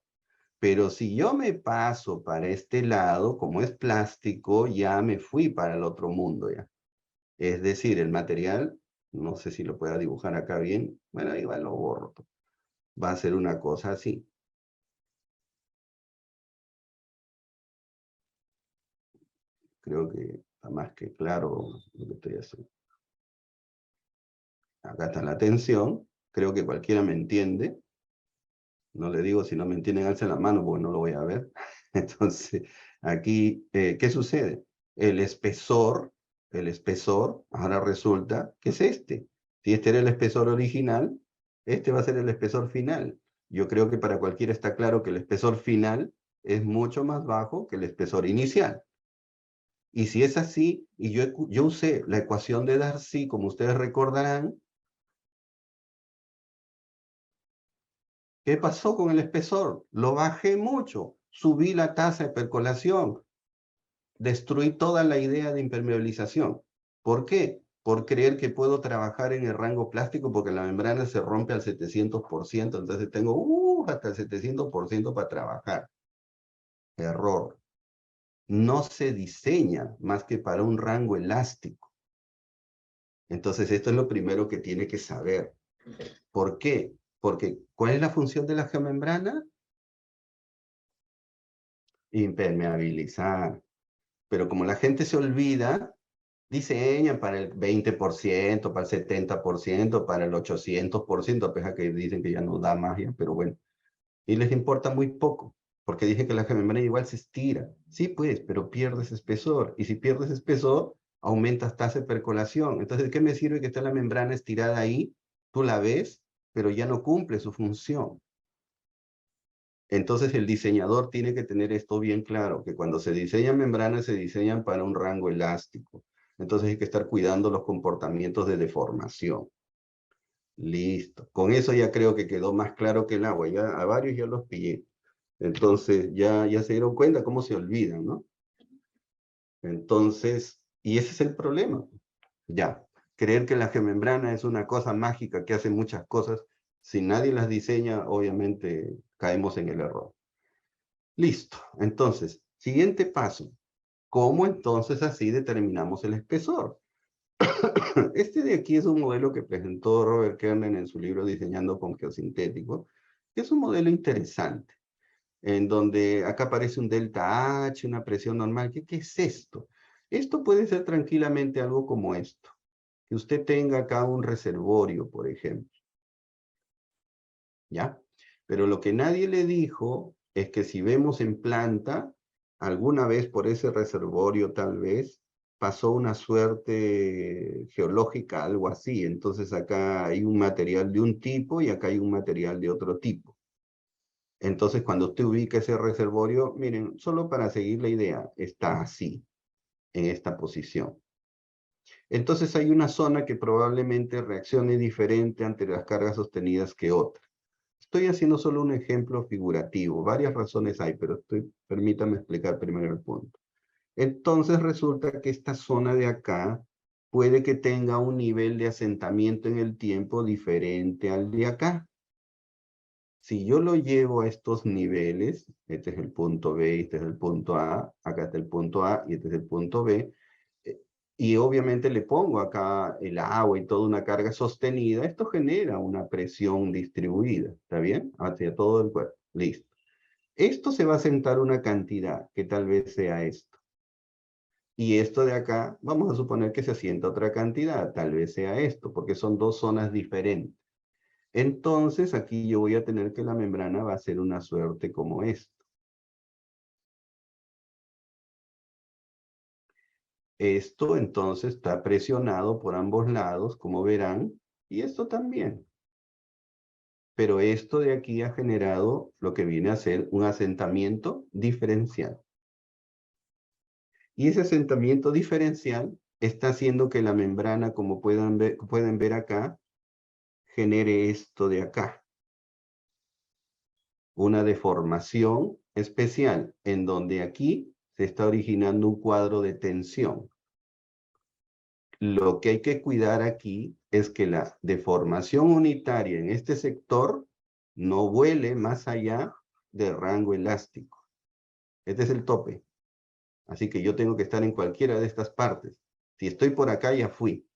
Pero si yo me paso para este lado, como es plástico, ya me fui para el otro mundo ya. Es decir, el material, no sé si lo pueda dibujar acá bien, bueno, igual lo borro. Va a ser una cosa así. Creo que está más que claro lo que estoy haciendo. Acá está la tensión. Creo que cualquiera me entiende. No le digo, si no me entienden, alcen la mano porque no lo voy a ver. Entonces, aquí, ¿qué sucede? El espesor, ahora resulta que es este. Si este era el espesor original, este va a ser el espesor final. Yo creo que para cualquiera está claro que el espesor final es mucho más bajo que el espesor inicial. Y si es así, y yo usé la ecuación de Darcy, como ustedes recordarán, ¿qué pasó con el espesor? Lo bajé mucho, subí la tasa de percolación. destruí toda la idea de impermeabilización. ¿Por qué? Por creer que puedo trabajar en el rango plástico porque la membrana se rompe al 700%, entonces tengo hasta el 700% para trabajar. Error. No se diseña más que para un rango elástico. Entonces esto es lo primero que tiene que saber. ¿Por qué? Porque ¿cuál es la función de la geomembrana? Impermeabilizar. Pero como la gente se olvida, diseñan para el 20%, para el 70%, para el 800%, a pesar que dicen que ya no da más, ya, pero bueno. Y les importa muy poco, porque dije que la membrana igual se estira. Sí, pues, pero pierdes espesor. Y si pierdes espesor, aumentas tasa de percolación. Entonces, ¿qué me sirve que esté la membrana estirada ahí? Tú la ves, pero ya no cumple su función. Entonces el diseñador tiene que tener esto bien claro, que cuando se diseñan membranas se diseñan para un rango elástico. Entonces hay que estar cuidando los comportamientos de deformación. Listo. Con eso ya creo que quedó más claro que el agua. Ya a varios ya los pillé. Entonces ya se dieron cuenta cómo se olvidan, ¿no? Entonces, y ese es el problema. Ya. Creer que la geomembrana es una cosa mágica que hace muchas cosas. Si nadie las diseña, obviamente caemos en el error. Listo. Entonces, siguiente paso. ¿Cómo entonces así determinamos el espesor? Este de aquí es un modelo que presentó Robert Kernen en su libro Diseñando con Geosintéticos, que es un modelo interesante, en donde acá aparece un delta H, una presión normal. ¿Qué es esto? Esto puede ser tranquilamente algo como esto. Que usted tenga acá un reservorio, por ejemplo. ¿Ya? Pero lo que nadie le dijo es que si vemos en planta, alguna vez por ese reservorio tal vez, pasó una suerte geológica, algo así. Entonces acá hay un material de un tipo y acá hay un material de otro tipo. Entonces cuando usted ubica ese reservorio, miren, solo para seguir la idea, está así, en esta posición. Entonces hay una zona que probablemente reaccione diferente ante las cargas sostenidas que otra. Estoy haciendo solo un ejemplo figurativo. Varias razones hay, pero permítame explicar primero el punto. Entonces resulta que esta zona de acá puede que tenga un nivel de asentamiento en el tiempo diferente al de acá. Si yo lo llevo a estos niveles, este es el punto B, este es el punto A, acá está el punto A y este es el punto B, y obviamente le pongo acá el agua y toda una carga sostenida, esto genera una presión distribuida, ¿está bien? Hacia todo el cuerpo, listo. Esto se va a sentar una cantidad, que tal vez sea esto. Y esto de acá, vamos a suponer que se asienta otra cantidad, tal vez sea esto, porque son dos zonas diferentes. Entonces aquí yo voy a tener que la membrana va a ser una suerte como esto. Esto entonces está presionado por ambos lados, como verán, y esto también. Pero esto de aquí ha generado lo que viene a ser un asentamiento diferencial. Y ese asentamiento diferencial está haciendo que la membrana, como pueden ver acá, genere esto de acá. Una deformación especial, en donde aquí se está originando un cuadro de tensión. Lo que hay que cuidar aquí es que la deformación unitaria en este sector no vuele más allá del rango elástico. Este es el tope. Así que yo tengo que estar en cualquiera de estas partes. Si estoy por acá, ya fui.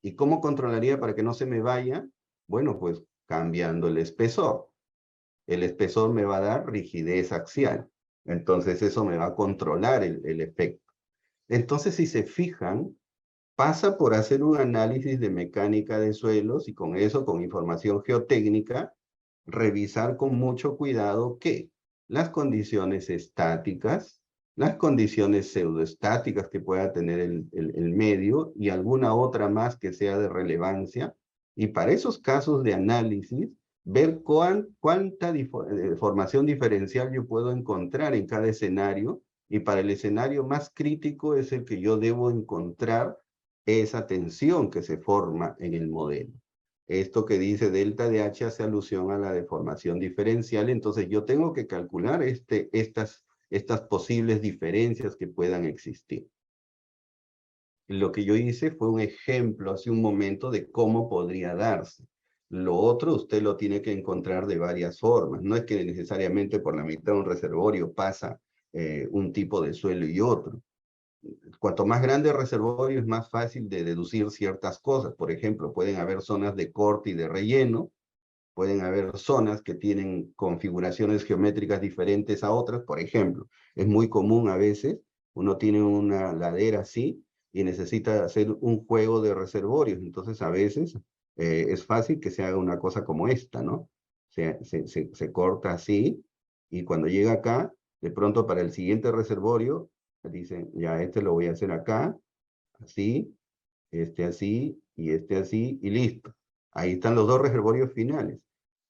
¿Y cómo controlaría para que no se me vaya? Bueno, pues cambiando el espesor. El espesor me va a dar rigidez axial. Entonces eso me va a controlar el efecto. Entonces, si se fijan, pasa por hacer un análisis de mecánica de suelos y con eso, con información geotécnica, revisar con mucho cuidado que las condiciones estáticas, las condiciones pseudoestáticas que pueda tener el medio y alguna otra más que sea de relevancia. Y para esos casos de análisis, ver cuánta deformación diferencial yo puedo encontrar en cada escenario. Y para el escenario más crítico es el que yo debo encontrar esa tensión que se forma en el modelo. Esto que dice delta de H hace alusión a la deformación diferencial, entonces yo tengo que calcular estas posibles diferencias que puedan existir. Lo que yo hice fue un ejemplo hace un momento de cómo podría darse. Lo otro usted lo tiene que encontrar de varias formas. No es que necesariamente por la mitad de un reservorio pasa un tipo de suelo y otro. Cuanto más grande el reservorio es más fácil de deducir ciertas cosas. Por ejemplo, pueden haber zonas de corte y de relleno, pueden haber zonas que tienen configuraciones geométricas diferentes a otras. Por ejemplo, es muy común a veces, uno tiene una ladera así y necesita hacer un juego de reservorios. Entonces, a veces es fácil que se haga una cosa como esta, ¿no? Se corta así y cuando llega acá, de pronto para el siguiente reservorio, dicen, ya este lo voy a hacer acá, así, este así y este así y listo. Ahí están los dos reservorios finales.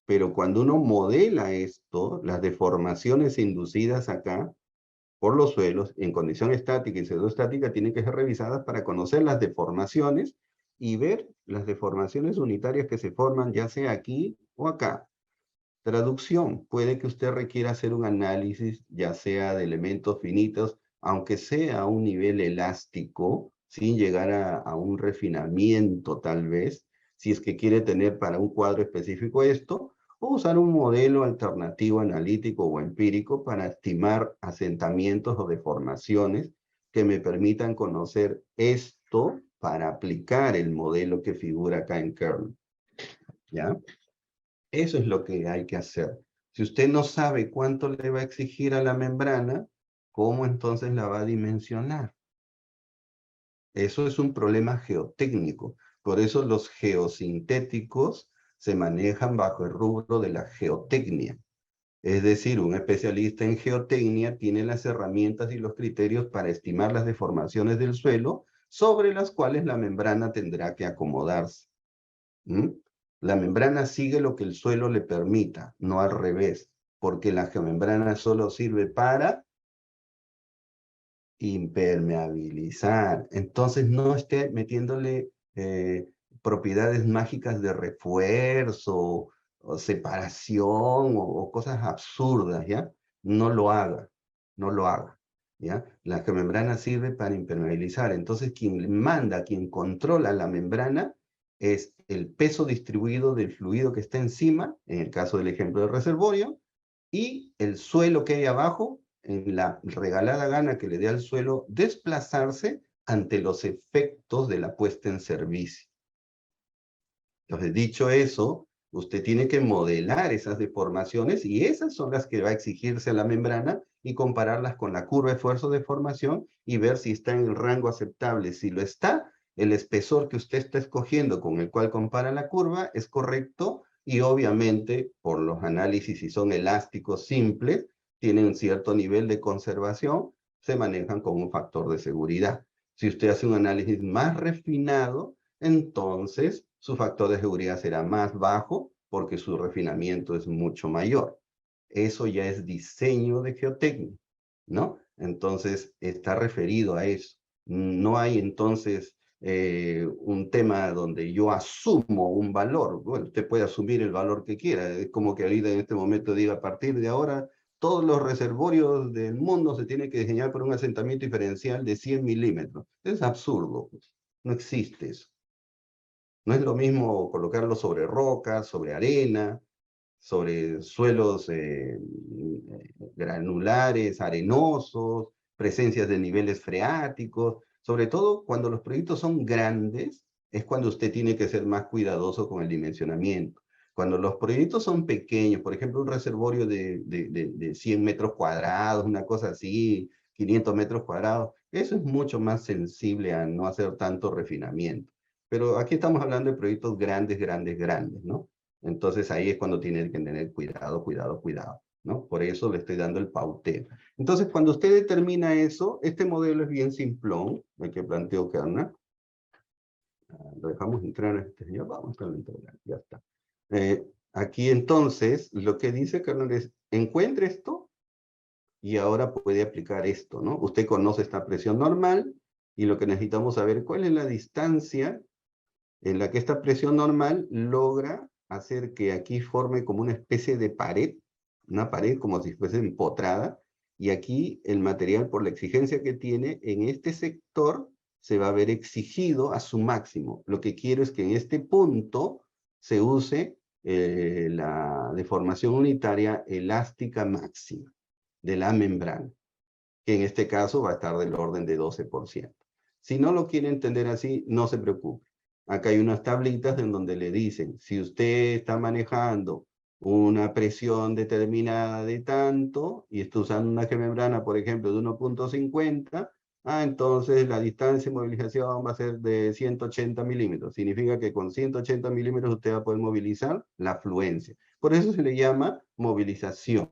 Pero cuando uno modela esto, las deformaciones inducidas acá por los suelos en condición estática y pseudoestática tienen que ser revisadas para conocer las deformaciones y ver las deformaciones unitarias que se forman ya sea aquí o acá. Traducción, puede que usted requiera hacer un análisis ya sea de elementos finitos, aunque sea a un nivel elástico, sin llegar a un refinamiento tal vez, si es que quiere tener para un cuadro específico esto, o usar un modelo alternativo analítico o empírico para estimar asentamientos o deformaciones que me permitan conocer esto para aplicar el modelo que figura acá en kernel. ¿Ya? Eso es lo que hay que hacer. Si usted no sabe cuánto le va a exigir a la membrana, ¿cómo entonces la va a dimensionar? Eso es un problema geotécnico. Por eso los geosintéticos se manejan bajo el rubro de la geotecnia. Es decir, un especialista en geotecnia tiene las herramientas y los criterios para estimar las deformaciones del suelo sobre las cuales la membrana tendrá que acomodarse. ¿Mm? La membrana sigue lo que el suelo le permita, no al revés, porque la geomembrana solo sirve para impermeabilizar. Entonces no esté metiéndole propiedades mágicas de refuerzo o separación o cosas absurdas, ¿ya? No lo haga, no lo haga, ¿ya? La geomembrana sirve para impermeabilizar. Entonces quien manda, quien controla la membrana es el peso distribuido del fluido que está encima, en el caso del ejemplo del reservorio, y el suelo que hay abajo, en la regalada gana que le dé al suelo desplazarse ante los efectos de la puesta en servicio. Entonces, dicho eso, usted tiene que modelar esas deformaciones y esas son las que va a exigirse a la membrana y compararlas con la curva de esfuerzo de formación y ver si está en el rango aceptable. Si lo está, el espesor que usted está escogiendo con el cual compara la curva es correcto y obviamente por los análisis, si son elásticos simples, tienen cierto nivel de conservación, se manejan con un factor de seguridad. Si usted hace un análisis más refinado, entonces su factor de seguridad será más bajo porque su refinamiento es mucho mayor. Eso ya es diseño de geotecnia, ¿no? Entonces está referido a eso. No hay entonces un tema donde yo asumo un valor. Bueno, usted puede asumir el valor que quiera. Es como que ahorita en este momento diga, a partir de ahora, todos los reservorios del mundo se tienen que diseñar por un asentamiento diferencial de 100 milímetros. Es absurdo, pues. No existe eso. No es lo mismo colocarlo sobre rocas, sobre arena, sobre suelos granulares, arenosos, presencias de niveles freáticos. Sobre todo cuando los proyectos son grandes, es cuando usted tiene que ser más cuidadoso con el dimensionamiento. Cuando los proyectos son pequeños, por ejemplo, un reservorio de 100 metros cuadrados, una cosa así, 500 metros cuadrados, eso es mucho más sensible a no hacer tanto refinamiento. Pero aquí estamos hablando de proyectos grandes, grandes, grandes, ¿no? Entonces ahí es cuando tienen que tener cuidado, cuidado, cuidado, ¿no? Por eso le estoy dando el pauteo. Entonces, cuando usted determina eso, este modelo es bien simplón, el que planteó Kernel. Lo dejamos entrar a este señor, vamos a entrar, ya está. Aquí entonces, lo que dice Kernel es, encuentre esto y ahora puede aplicar esto, ¿no? Usted conoce esta presión normal y lo que necesitamos saber cuál es la distancia en la que esta presión normal logra hacer que aquí forme como una especie de pared, una pared como si fuese empotrada, Y aquí el material, por la exigencia que tiene, en este sector se va a ver exigido a su máximo. Lo que quiero es que en este punto se use la deformación unitaria elástica máxima de la membrana, que en este caso va a estar del orden de 12%. Si no lo quiere entender así, no se preocupe. Acá hay unas tablitas en donde le dicen, si usted está manejando una presión determinada de tanto y está usando una membrana, por ejemplo, de 1.50, entonces la distancia de movilización va a ser de 180 milímetros. Significa que con 180 milímetros usted va a poder movilizar la fluencia. Por eso se le llama movilización.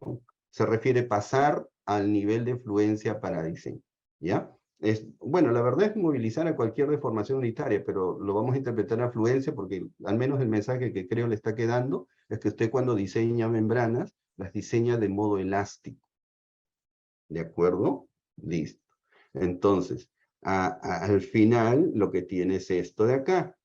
Se refiere pasar al nivel de fluencia para diseño, ¿ya? Bueno, la verdad es movilizar a cualquier deformación unitaria, pero lo vamos a interpretar a fluencia porque al menos el mensaje que creo le está quedando es que usted cuando diseña membranas, las diseña de modo elástico. ¿De acuerdo? Listo. Entonces, al final lo que tiene es esto de acá.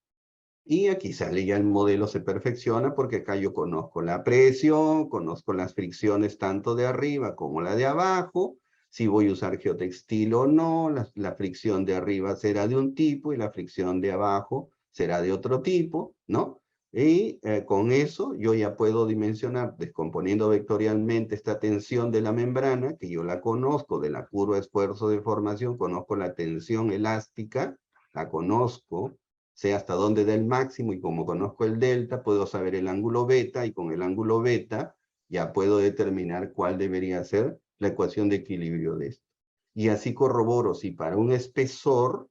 Y aquí sale ya el modelo se perfecciona porque acá yo conozco la presión, conozco las fricciones tanto de arriba como la de abajo, si voy a usar geotextil o no, la fricción de arriba será de un tipo y la fricción de abajo será de otro tipo, ¿no? Y con eso yo ya puedo dimensionar, descomponiendo vectorialmente esta tensión de la membrana, que yo la conozco de la curva de esfuerzo de formación, conozco la tensión elástica, la conozco, sé hasta dónde da el máximo y como conozco el delta, puedo saber el ángulo beta y con el ángulo beta ya puedo determinar cuál debería ser la ecuación de equilibrio de esto. Y así corroboro si para un espesor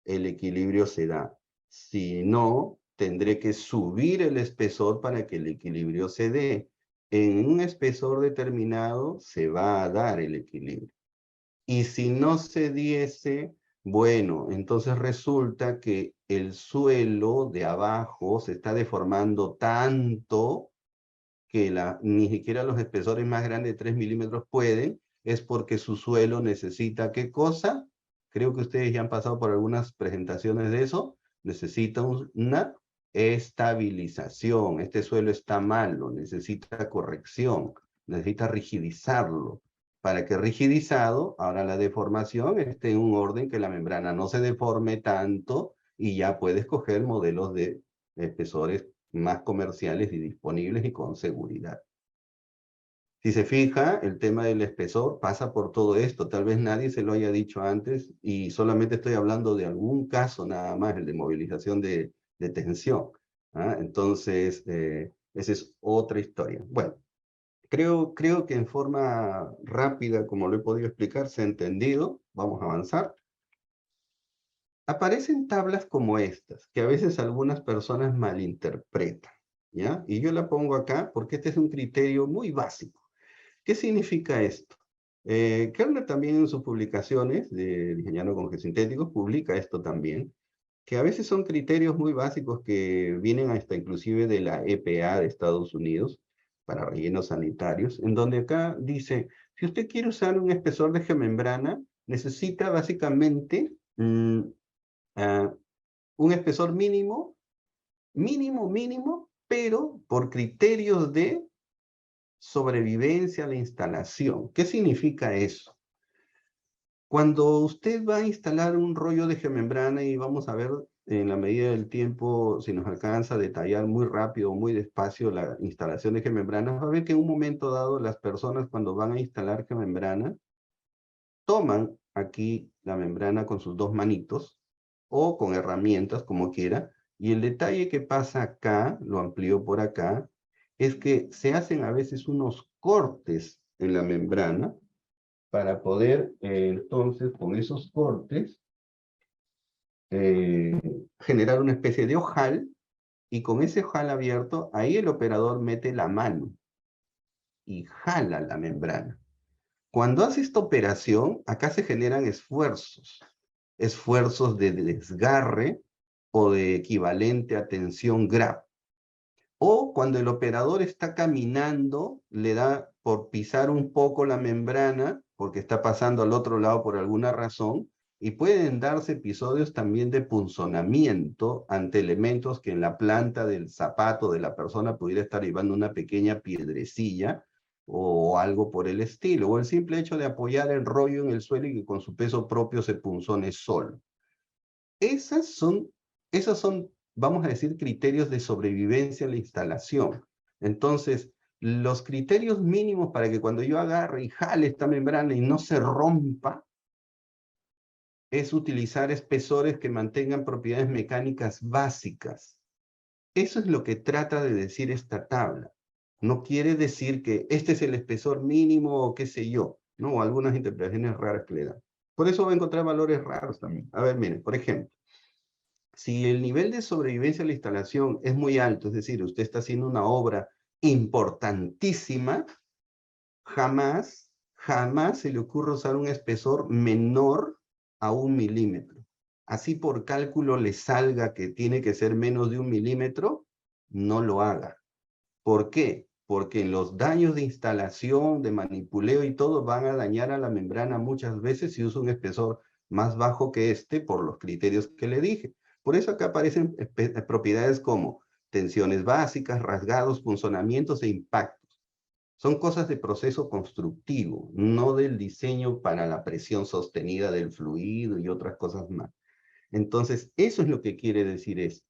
el equilibrio se da. Si no, tendré que subir el espesor para que el equilibrio se dé. En un espesor determinado se va a dar el equilibrio. Y si no se diese, bueno, entonces resulta que el suelo de abajo se está deformando tanto que ni siquiera los espesores más grandes de 3 milímetros pueden, es porque su suelo necesita, ¿qué cosa? Creo que ustedes ya han pasado por algunas presentaciones de eso. Necesita una estabilización. Este suelo está malo, necesita corrección, necesita rigidizarlo. Para que rigidizado, ahora la deformación esté en un orden que la membrana no se deforme tanto y ya puedes coger modelos de espesores más comerciales y disponibles y con seguridad. Si se fija, el tema del espesor pasa por todo esto. Tal vez nadie se lo haya dicho antes y solamente estoy hablando de algún caso nada más, el de movilización de tensión. Entonces, esa es otra historia. Bueno, creo que en forma rápida, como lo he podido explicar, se ha entendido. Vamos a avanzar. Aparecen tablas como estas, que a veces algunas personas malinterpretan, ¿ya? Y yo la pongo acá porque este es un criterio muy básico. ¿Qué significa esto? Kellner también en sus publicaciones de Diseñando con Geosintéticos publica esto también, que a veces son criterios muy básicos que vienen hasta inclusive de la EPA de Estados Unidos para rellenos sanitarios, en donde acá dice, si usted quiere usar un espesor de gemembrana, necesita básicamente un espesor mínimo, pero por criterios de sobrevivencia a la instalación. ¿Qué significa eso? Cuando usted va a instalar un rollo de gemembrana, y vamos a ver en la medida del tiempo, si nos alcanza a detallar muy rápido o muy despacio la instalación de gemembranas, va a ver que en un momento dado las personas cuando van a instalar gemembrana, toman aquí la membrana con sus dos manitos o con herramientas, como quiera, y el detalle que pasa acá, lo amplío por acá, es que se hacen a veces unos cortes en la membrana para poder, entonces, con esos cortes, generar una especie de ojal, y con ese ojal abierto, ahí el operador mete la mano y jala la membrana. Cuando hace esta operación, acá se generan esfuerzos de desgarre o de equivalente a tensión grab. O cuando el operador está caminando, le da por pisar un poco la membrana, porque está pasando al otro lado por alguna razón, y pueden darse episodios también de punzonamiento ante elementos que en la planta del zapato de la persona pudiera estar llevando una pequeña piedrecilla, o algo por el estilo, o el simple hecho de apoyar el rollo en el suelo y que con su peso propio se punzone solo. Esas son, vamos a decir, criterios de sobrevivencia en la instalación. Entonces, los criterios mínimos para que cuando yo agarre y jale esta membrana y no se rompa, es utilizar espesores que mantengan propiedades mecánicas básicas. Eso es lo que trata de decir esta tabla. No quiere decir que este es el espesor mínimo o qué sé yo, ¿no? O algunas interpretaciones raras que le dan. Por eso va a encontrar valores raros también. A ver, miren, por ejemplo, si el nivel de sobrevivencia de la instalación es muy alto, es decir, usted está haciendo una obra importantísima, jamás se le ocurre usar un espesor menor a 1 milímetro. Así por cálculo le salga que tiene que ser menos de 1 milímetro, no lo haga. ¿Por qué? Porque los daños de instalación, de manipuleo y todo van a dañar a la membrana muchas veces si usa un espesor más bajo que este por los criterios que le dije. Por eso acá aparecen propiedades como tensiones básicas, rasgados, punzonamientos e impactos. Son cosas de proceso constructivo, no del diseño para la presión sostenida del fluido y otras cosas más. Entonces, eso es lo que quiere decir esto.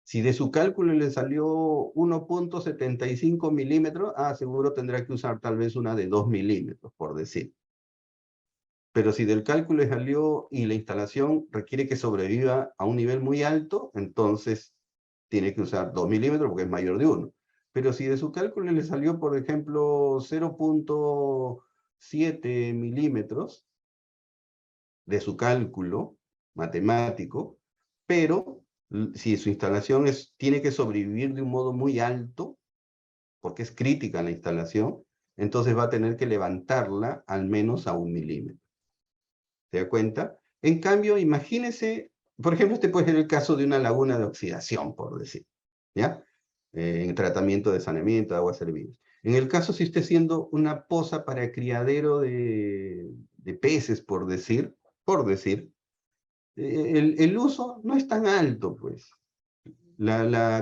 Si de su cálculo le salió 1.75 milímetros, seguro tendrá que usar tal vez una de 2 milímetros, por decir. Pero si del cálculo le salió y la instalación requiere que sobreviva a un nivel muy alto, entonces tiene que usar 2 milímetros porque es mayor de 1. Pero si de su cálculo le salió, por ejemplo, 0.7 milímetros de su cálculo matemático, pero si su instalación tiene que sobrevivir de un modo muy alto, porque es crítica la instalación, entonces va a tener que levantarla al menos a 1 milímetro. ¿Se da cuenta? En cambio, imagínese, por ejemplo, este puede ser el caso de una laguna de oxidación, por decir, ¿ya? En tratamiento de saneamiento de aguas servidas. En el caso, si esté haciendo una poza para criadero de peces, por decir, el uso no es tan alto, pues.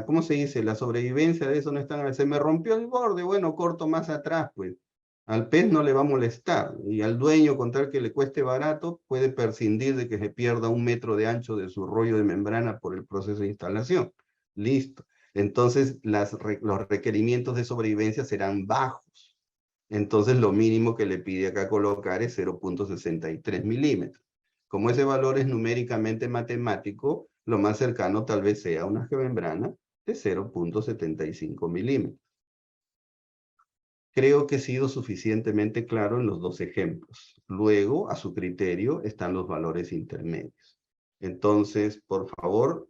¿Cómo se dice? La sobrevivencia de eso no es tan alta. Se me rompió el borde, bueno, corto más atrás, pues. Al pez no le va a molestar. Y al dueño, con tal que le cueste barato, puede prescindir de que se pierda 1 metro de ancho de su rollo de membrana por el proceso de instalación. Listo. Entonces, los requerimientos de sobrevivencia serán bajos. Entonces, lo mínimo que le pide acá colocar es 0.63 milímetros. Como ese valor es numéricamente matemático, lo más cercano tal vez sea una membrana de 0.75 milímetros. Creo que he sido suficientemente claro en los dos ejemplos. Luego, a su criterio, están los valores intermedios. Entonces, por favor,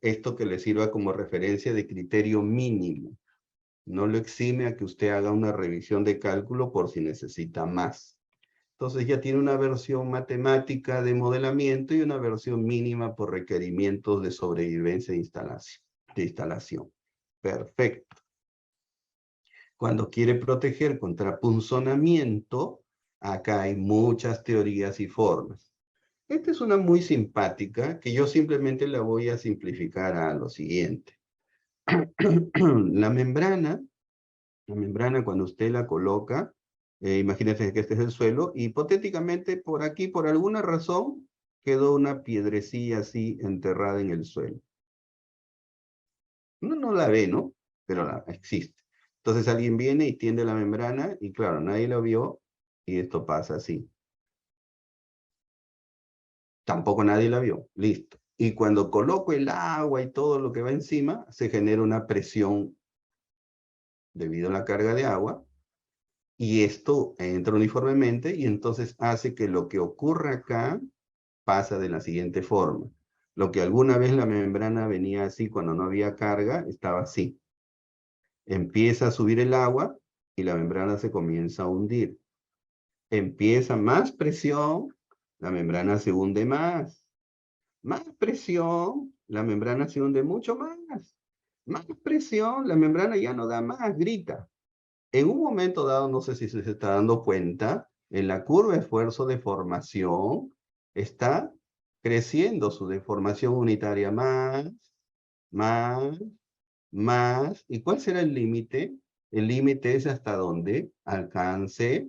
esto que le sirva como referencia de criterio mínimo. No lo exime a que usted haga una revisión de cálculo por si necesita más. Entonces ya tiene una versión matemática de modelamiento y una versión mínima por requerimientos de sobrevivencia de instalación. Perfecto. Cuando quiere proteger contra punzonamiento, acá hay muchas teorías y formas. Esta es una muy simpática que yo simplemente la voy a simplificar a lo siguiente. La membrana cuando usted la coloca, imagínense que este es el suelo, hipotéticamente por aquí, por alguna razón, quedó una piedrecilla así enterrada en el suelo. Uno no la ve, ¿no? Pero existe. Entonces alguien viene y tiende la membrana y claro, nadie la vio y esto pasa así. Tampoco nadie la vio. Listo. Y cuando coloco el agua y todo lo que va encima, se genera una presión debido a la carga de agua. Y esto entra uniformemente y entonces hace que lo que ocurra acá pasa de la siguiente forma. Lo que alguna vez la membrana venía así cuando no había carga, estaba así. Empieza a subir el agua y la membrana se comienza a hundir. Empieza más presión, la membrana se hunde más. Más presión, la membrana se hunde mucho más. Más presión, la membrana ya no da más, grita. En un momento dado, no sé si se está dando cuenta, en la curva de esfuerzo de formación está creciendo su deformación unitaria más. ¿Y cuál será el límite? El límite es hasta donde alcance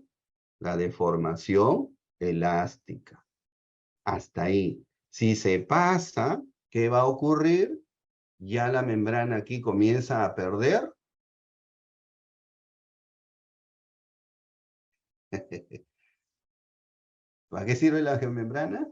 la deformación elástica. Hasta ahí. Si se pasa, ¿qué va a ocurrir? Ya la membrana aquí comienza a perder. ¿Para qué sirve la geomembrana?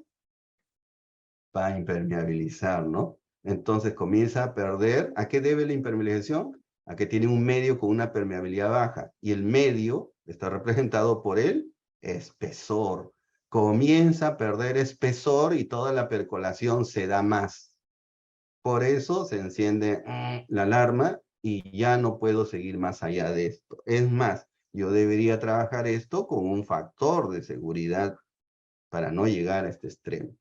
Para impermeabilizar, ¿no? Entonces comienza a perder. ¿A qué debe la impermeabilización? A que tiene un medio con una permeabilidad baja. Y el medio está representado por el espesor. Comienza a perder espesor y toda la percolación se da más. Por eso se enciende la alarma y ya no puedo seguir más allá de esto. Es más, yo debería trabajar esto con un factor de seguridad para no llegar a este extremo.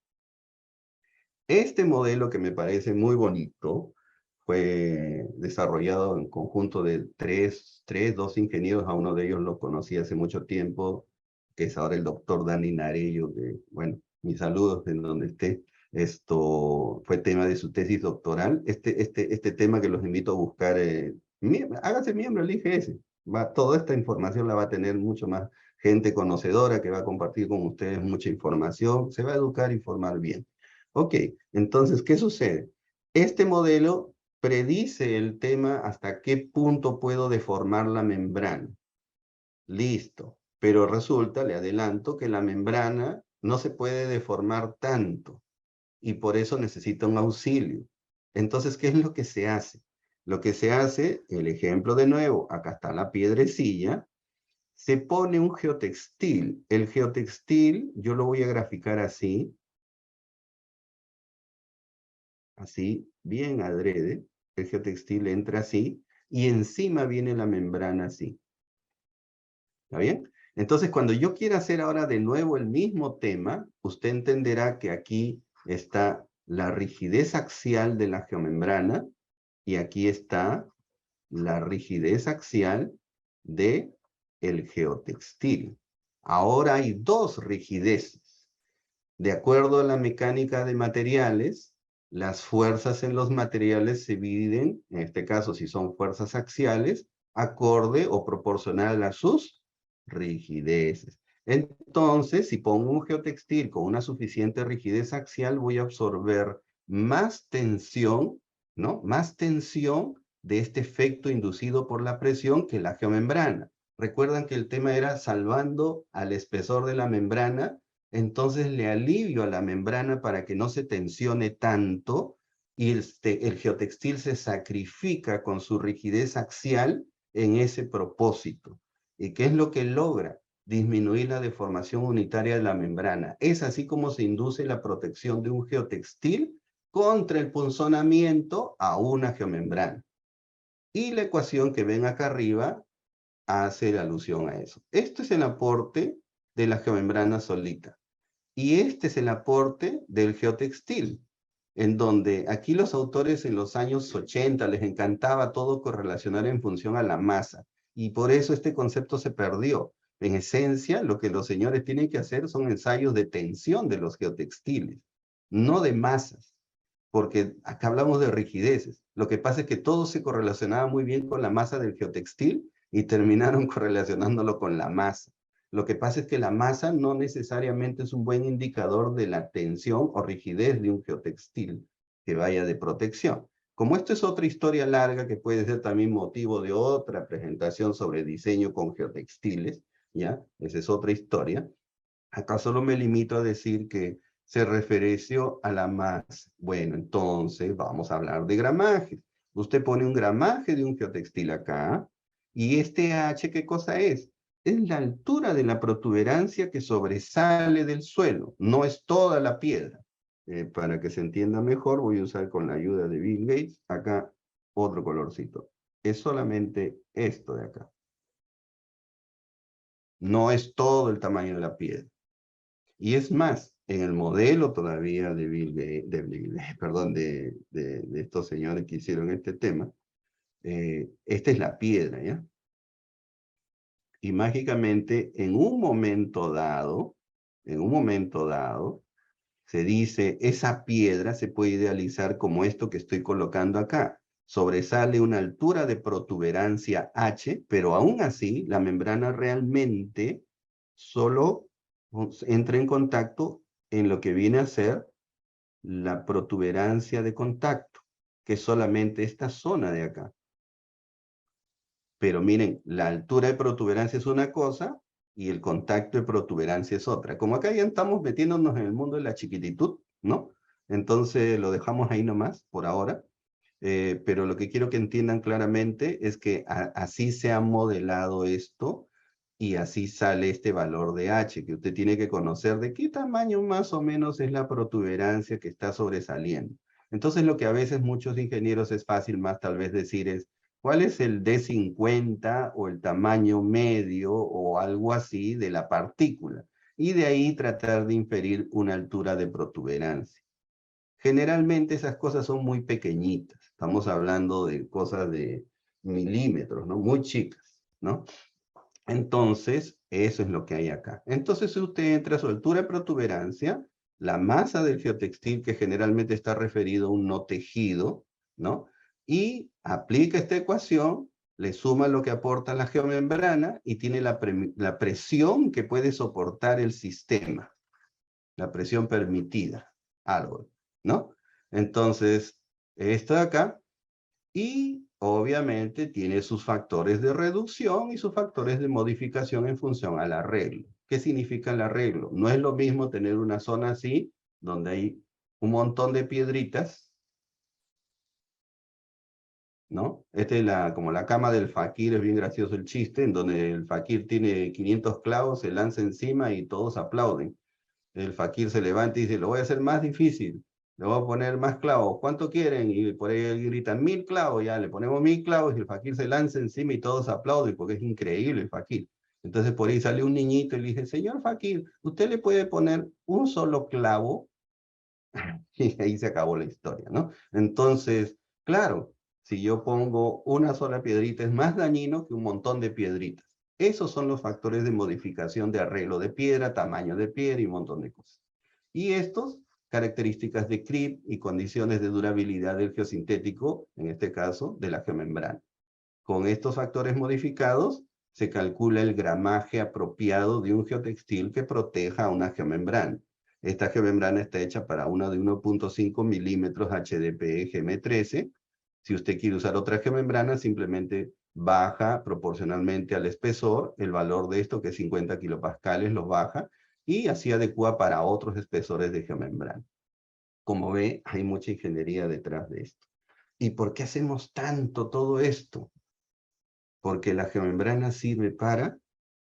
Este modelo, que me parece muy bonito, fue desarrollado en conjunto de dos ingenieros. A uno de ellos lo conocí hace mucho tiempo, que es ahora el doctor Dani Narello, que, bueno, mis saludos en donde esté. Esto fue tema de su tesis doctoral. Este tema que los invito a buscar, hágase miembro del IGS. Toda esta información la va a tener mucho más gente conocedora que va a compartir con ustedes mucha información. Se va a educar y formar bien. Ok, entonces, ¿qué sucede? Este modelo predice el tema hasta qué punto puedo deformar la membrana. Listo. Pero resulta, le adelanto, que la membrana no se puede deformar tanto y por eso necesita un auxilio. Entonces, ¿qué es lo que se hace? Lo que se hace, el ejemplo de nuevo, acá está la piedrecilla, se pone un geotextil. El geotextil, yo lo voy a graficar así, bien adrede. El geotextil entra así y encima viene la membrana así. ¿Está bien? Entonces, cuando yo quiera hacer ahora de nuevo el mismo tema, usted entenderá que aquí está la rigidez axial de la geomembrana y aquí está la rigidez axial de el geotextil. Ahora hay dos rigideces. De acuerdo a la mecánica de materiales, las fuerzas en los materiales se dividen, en este caso si son fuerzas axiales, acorde o proporcional a sus rigideces. Entonces, si pongo un geotextil con una suficiente rigidez axial, voy a absorber más tensión, ¿no? Más tensión de este efecto inducido por la presión que la geomembrana. Recuerdan que el tema era salvando al espesor de la membrana, entonces le alivio a la membrana para que no se tensione tanto y el geotextil se sacrifica con su rigidez axial en ese propósito. ¿Y qué es lo que logra? Disminuir la deformación unitaria de la membrana. Es así como se induce la protección de un geotextil contra el punzonamiento a una geomembrana. Y la ecuación que ven acá arriba hace alusión a eso. Esto es el aporte de la geomembrana solita. Y este es el aporte del geotextil, en donde aquí los autores en los años 80 les encantaba todo correlacionar en función a la masa. Y por eso este concepto se perdió. En esencia, lo que los señores tienen que hacer son ensayos de tensión de los geotextiles, no de masas, porque acá hablamos de rigideces. Lo que pasa es que todo se correlacionaba muy bien con la masa del geotextil y terminaron correlacionándolo con la masa. Lo que pasa es que la masa no necesariamente es un buen indicador de la tensión o rigidez de un geotextil que vaya de protección. Como esto es otra historia larga que puede ser también motivo de otra presentación sobre diseño con geotextiles, ¿ya? Esa es otra historia. Acá solo me limito a decir que se referenció a la masa. Bueno, entonces vamos a hablar de gramaje. Usted pone un gramaje de un geotextil acá, y este H, ¿qué cosa es? Es la altura de la protuberancia que sobresale del suelo, no es toda la piedra. Para que se entienda mejor, voy a usar con la ayuda de Bill Gates, acá otro colorcito. Es solamente esto de acá. No es todo el tamaño de la piedra. Y es más, en el modelo todavía de de estos señores que hicieron este tema, esta es la piedra, ¿ya? Y mágicamente, en un momento dado, se dice, esa piedra se puede idealizar como esto que estoy colocando acá. sobresale una altura de protuberancia H, pero aún así la membrana realmente solo entra en contacto en lo que viene a ser la protuberancia de contacto, que es solamente esta zona de acá. Pero miren, la altura de protuberancia es una cosa y el contacto de protuberancia es otra. Como acá ya estamos metiéndonos en el mundo de la chiquititud, ¿no? Entonces lo dejamos ahí nomás por ahora. Pero lo que quiero que entiendan claramente es que así se ha modelado esto y así sale este valor de H, que usted tiene que conocer de qué tamaño más o menos es la protuberancia que está sobresaliendo. Entonces lo que a veces muchos ingenieros es fácil más tal vez decir es, ¿cuál es el D50 o el tamaño medio o algo así de la partícula? Y de ahí tratar de inferir una altura de protuberancia. Generalmente esas cosas son muy pequeñitas. Estamos hablando de cosas de milímetros, ¿no? Muy chicas, ¿no? Entonces, eso es lo que hay acá. Entonces, si usted entra a su altura de protuberancia, la masa del geotextil, que generalmente está referido a un no tejido, ¿no? Y aplica esta ecuación, le suma lo que aporta la geomembrana y tiene la presión que puede soportar el sistema, la presión permitida, algo, ¿no? Entonces, esto de acá, y obviamente tiene sus factores de reducción y sus factores de modificación en función al arreglo. ¿Qué significa el arreglo? No es lo mismo tener una zona así, donde hay un montón de piedritas, ¿no? Esta es como la cama del fakir, es bien gracioso el chiste, en donde el fakir tiene 500 clavos, se lanza encima y todos aplauden. El fakir se levanta y dice, lo voy a hacer más difícil, le voy a poner más clavos, ¿cuánto quieren? Y por ahí gritan 1000 clavos, ya le ponemos 1000 clavos y el fakir se lanza encima y todos aplauden porque es increíble el fakir. Entonces por ahí sale un niñito y le dice, señor fakir, ¿usted le puede poner un solo clavo? Y ahí se acabó la historia, ¿no? Entonces, claro, si yo pongo una sola piedrita es más dañino que un montón de piedritas. Esos son los factores de modificación de arreglo de piedra, tamaño de piedra y un montón de cosas. Y estos, características de creep y condiciones de durabilidad del geosintético, en este caso, de la geomembrana. Con estos factores modificados, se calcula el gramaje apropiado de un geotextil que proteja a una geomembrana. Esta geomembrana está hecha para una de 1.5 milímetros HDPE GM13. Si usted quiere usar otra geomembrana, simplemente baja proporcionalmente al espesor, el valor de esto, que es 50 kilopascales, lo baja, y así adecua para otros espesores de geomembrana. Como ve, hay mucha ingeniería detrás de esto. ¿Y por qué hacemos todo esto? Porque la geomembrana sirve para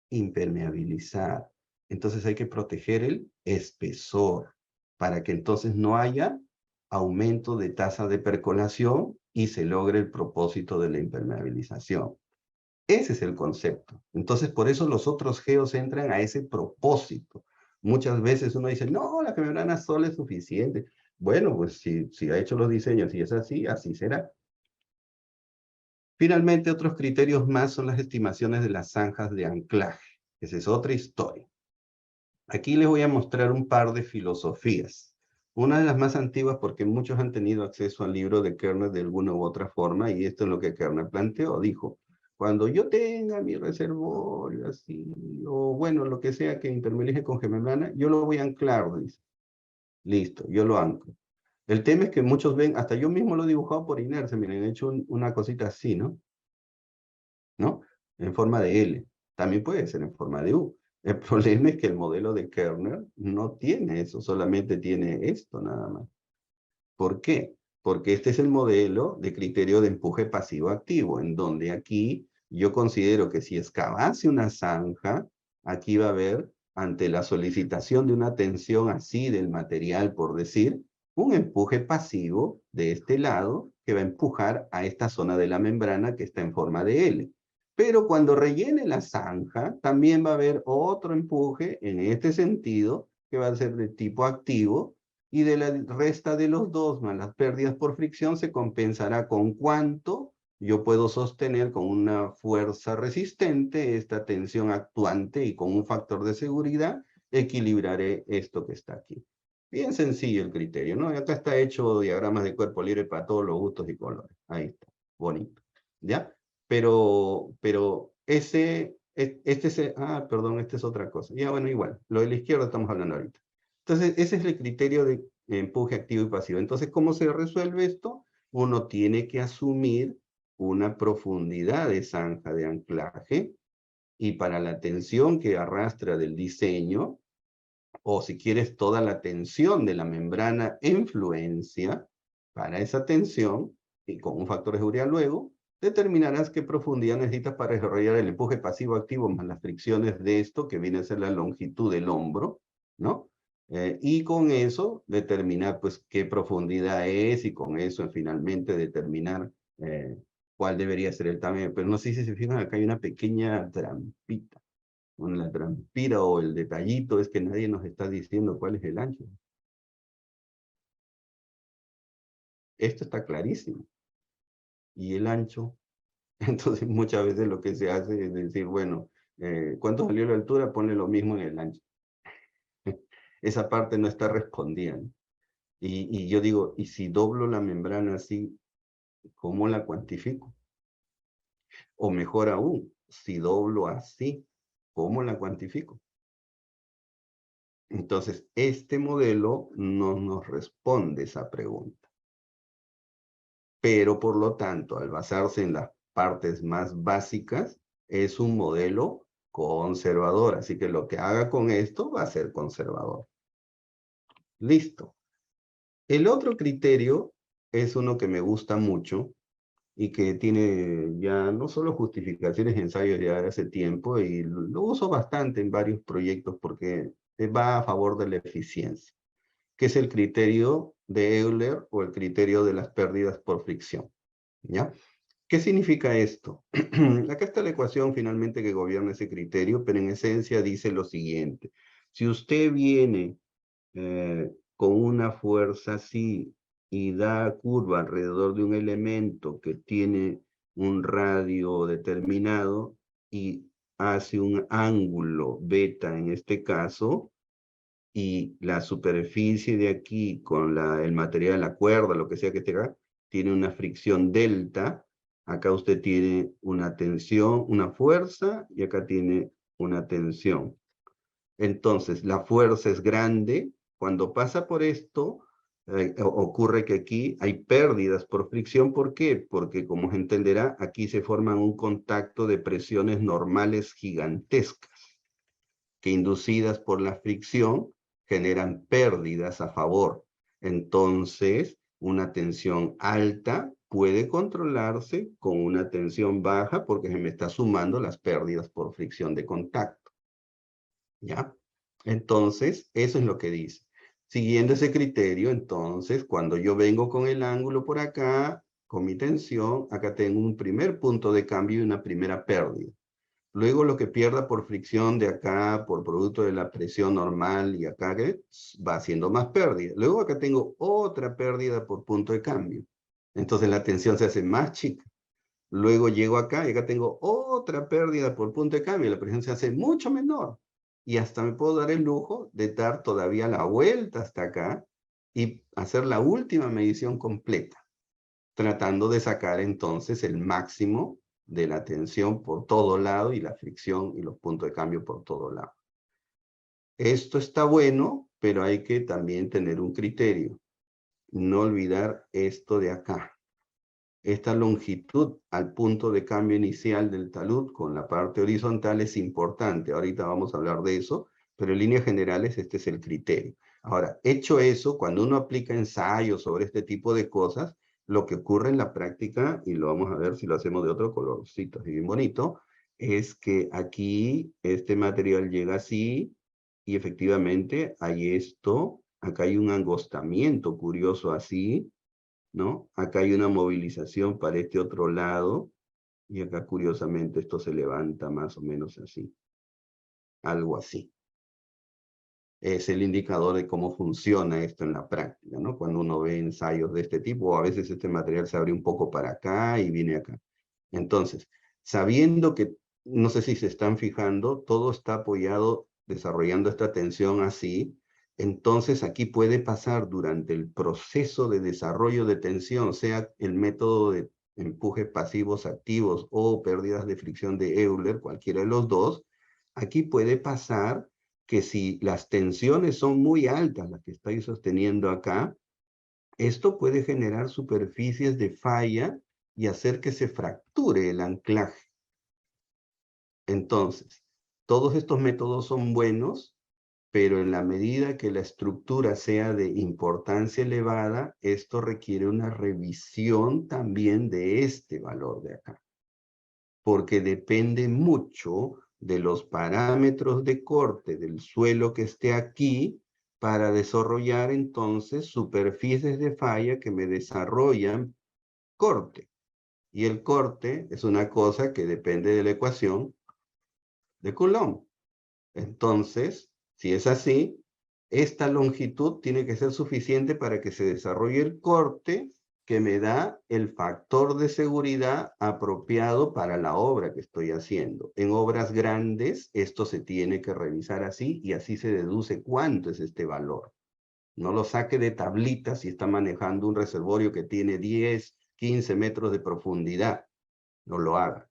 impermeabilizar. Entonces hay que proteger el espesor para que entonces no haya aumento de tasa de percolación y se logre el propósito de la impermeabilización. Ese es el concepto. Entonces por eso los otros geos entran a ese propósito. Muchas veces uno dice, no, la geomembrana sola es suficiente. Bueno, pues si ha hecho los diseños y es así, así será. Finalmente, otros criterios más son las estimaciones de las zanjas de anclaje. Esa es otra historia. Aquí les voy a mostrar un par de filosofías. Una de las más antiguas porque muchos han tenido acceso al libro de Kerner de alguna u otra forma, y esto es lo que Kerner planteó. Dijo, cuando yo tenga mi reservorio así, o bueno, lo que sea que impermeabilice con geomembrana, yo lo voy a anclar, dice. Listo, yo lo anclo. El tema es que muchos ven, hasta yo mismo lo he dibujado por inercia, miren, he hecho una cosita así, ¿no? ¿No? En forma de L. También puede ser en forma de U. El problema es que el modelo de Kerner no tiene eso, solamente tiene esto nada más. ¿Por qué? Porque este es el modelo de criterio de empuje pasivo-activo, en donde aquí yo considero que si excavase una zanja, aquí va a haber, ante la solicitación de una tensión así del material, por decir, un empuje pasivo de este lado que va a empujar a esta zona de la membrana que está en forma de L. Pero cuando rellene la zanja, también va a haber otro empuje en este sentido, que va a ser de tipo activo, y de la resta de los dos más las pérdidas por fricción se compensará con cuánto yo puedo sostener con una fuerza resistente esta tensión actuante, y con un factor de seguridad equilibraré esto que está aquí. Bien sencillo el criterio, ¿no? Y acá está hecho diagramas de cuerpo libre para todos los gustos y colores. Ahí está. bonito, ¿ya? Pero perdón, este es otra cosa. Ya, bueno, igual, lo de la izquierda estamos hablando ahorita. Entonces, ese es el criterio de empuje activo y pasivo. Entonces, ¿cómo se resuelve esto? Uno tiene que asumir una profundidad de zanja de anclaje, y para la tensión que arrastra del diseño, o si quieres toda la tensión de la membrana en fluencia, para esa tensión, y con un factor de seguridad luego, determinarás qué profundidad necesitas para desarrollar el empuje pasivo-activo más las fricciones de esto, que viene a ser la longitud del hombro, ¿no? Y con eso determinar pues qué profundidad es, y con eso finalmente determinar cuál debería ser el tamaño. Pero no sé si se fijan, acá hay una pequeña trampita. Con la trampira o el detallito es que nadie nos está diciendo cuál es el ancho. Esto está clarísimo. ¿Y el ancho? Entonces muchas veces lo que se hace es decir, bueno, ¿cuánto salió la altura? Ponle lo mismo en el ancho. Esa parte no está respondiendo. Y yo digo, ¿y si doblo la membrana así, cómo la cuantifico? O mejor aún, si doblo así, ¿cómo la cuantifico? Entonces, este modelo no nos responde esa pregunta. Pero por lo tanto, al basarse en las partes más básicas, es un modelo conservador. Así que lo que haga con esto va a ser conservador. Listo. El otro criterio es uno que me gusta mucho y que tiene ya no solo justificaciones y ensayos ya de hace tiempo, y lo uso bastante en varios proyectos porque va a favor de la eficiencia, que es el criterio de Euler o el criterio de las pérdidas por fricción. ¿Ya? ¿Qué significa esto? Acá está la ecuación finalmente que gobierna ese criterio, pero en esencia dice lo siguiente. Si usted viene con una fuerza así y da curva alrededor de un elemento que tiene un radio determinado y hace un ángulo beta en este caso, y la superficie de aquí con el material, la cuerda, lo que sea que tenga, tiene una fricción delta. Acá usted tiene una tensión, una fuerza, y acá tiene una tensión. Entonces, la fuerza es grande. Cuando pasa por esto, ocurre que aquí hay pérdidas por fricción. ¿Por qué? Porque, como se entenderá, aquí se forman un contacto de presiones normales gigantescas, que inducidas por la fricción generan pérdidas a favor. Entonces, una tensión alta puede controlarse con una tensión baja porque se me está sumando las pérdidas por fricción de contacto. ¿Ya? Entonces, eso es lo que dice. Siguiendo ese criterio, entonces, cuando yo vengo con el ángulo por acá, con mi tensión, acá tengo un primer punto de cambio y una primera pérdida. Luego lo que pierda por fricción de acá, por producto de la presión normal, y acá que va haciendo más pérdida. Luego acá tengo otra pérdida por punto de cambio. Entonces la tensión se hace más chica. Luego llego acá y acá tengo otra pérdida por punto de cambio. La presión se hace mucho menor. Y hasta me puedo dar el lujo de dar todavía la vuelta hasta acá y hacer la última medición completa, tratando de sacar entonces el máximo de la tensión por todo lado y la fricción y los puntos de cambio por todo lado. Esto está bueno, pero hay que también tener un criterio. No olvidar esto de acá. Esta longitud al punto de cambio inicial del talud con la parte horizontal es importante. Ahorita vamos a hablar de eso, pero en líneas generales este es el criterio. Ahora, hecho eso, cuando uno aplica ensayos sobre este tipo de cosas, lo que ocurre en la práctica, y lo vamos a ver si lo hacemos de otro colorcito así bien bonito, es que aquí este material llega así y efectivamente hay esto, acá hay un angostamiento curioso así, ¿no? Acá hay una movilización para este otro lado, y acá curiosamente esto se levanta más o menos así, algo así. Es el indicador de cómo funciona esto en la práctica, ¿no? Cuando uno ve ensayos de este tipo, o a veces este material se abre un poco para acá y viene acá. Entonces, sabiendo que, no sé si se están fijando, todo está apoyado desarrollando esta tensión así, entonces aquí puede pasar durante el proceso de desarrollo de tensión, sea el método de empujes pasivos activos o pérdidas de fricción de Euler, cualquiera de los dos, aquí puede pasar que si las tensiones son muy altas, las que estoy sosteniendo acá, esto puede generar superficies de falla y hacer que se fracture el anclaje. Entonces, todos estos métodos son buenos, pero en la medida que la estructura sea de importancia elevada, esto requiere una revisión también de este valor de acá, porque depende mucho de los parámetros de corte del suelo que esté aquí para desarrollar entonces superficies de falla que me desarrollan corte. Y el corte es una cosa que depende de la ecuación de Coulomb. Entonces, si es así, esta longitud tiene que ser suficiente para que se desarrolle el corte que me da el factor de seguridad apropiado para la obra que estoy haciendo. En obras grandes, esto se tiene que revisar así y así se deduce cuánto es este valor. No lo saque de tablitas si está manejando un reservorio que tiene 10, 15 metros de profundidad. No lo haga.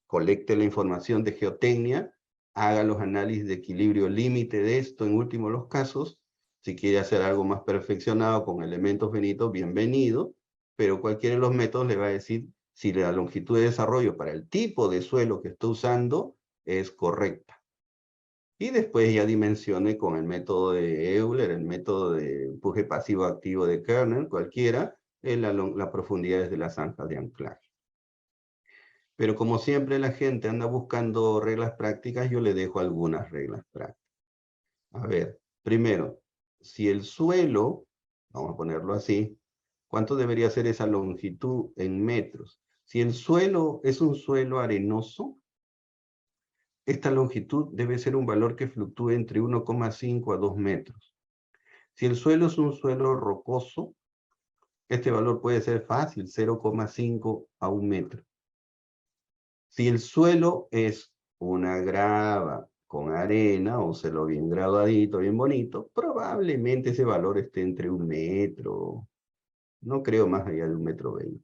Colecte la información de geotecnia, haga los análisis de equilibrio límite de esto en último los casos. Si quiere hacer algo más perfeccionado con elementos finitos, bienvenido, pero cualquiera de los métodos le va a decir si la longitud de desarrollo para el tipo de suelo que está usando es correcta. Y después ya dimensione con el método de Euler, el método de empuje pasivo activo de Kernel, cualquiera, la profundidad de las zanjas de anclaje. Pero como siempre la gente anda buscando reglas prácticas, yo le dejo algunas reglas prácticas. A ver, primero, si el suelo, vamos a ponerlo así, ¿cuánto debería ser esa longitud en metros? Si el suelo es un suelo arenoso, esta longitud debe ser un valor que fluctúe entre 1,5 a 2 metros. Si el suelo es un suelo rocoso, este valor puede ser fácil, 0,5 a 1 metro. Si el suelo es una grava con arena, o suelo bien graduadito, bien bonito, probablemente ese valor esté entre 1 metro, no creo más allá de 1,20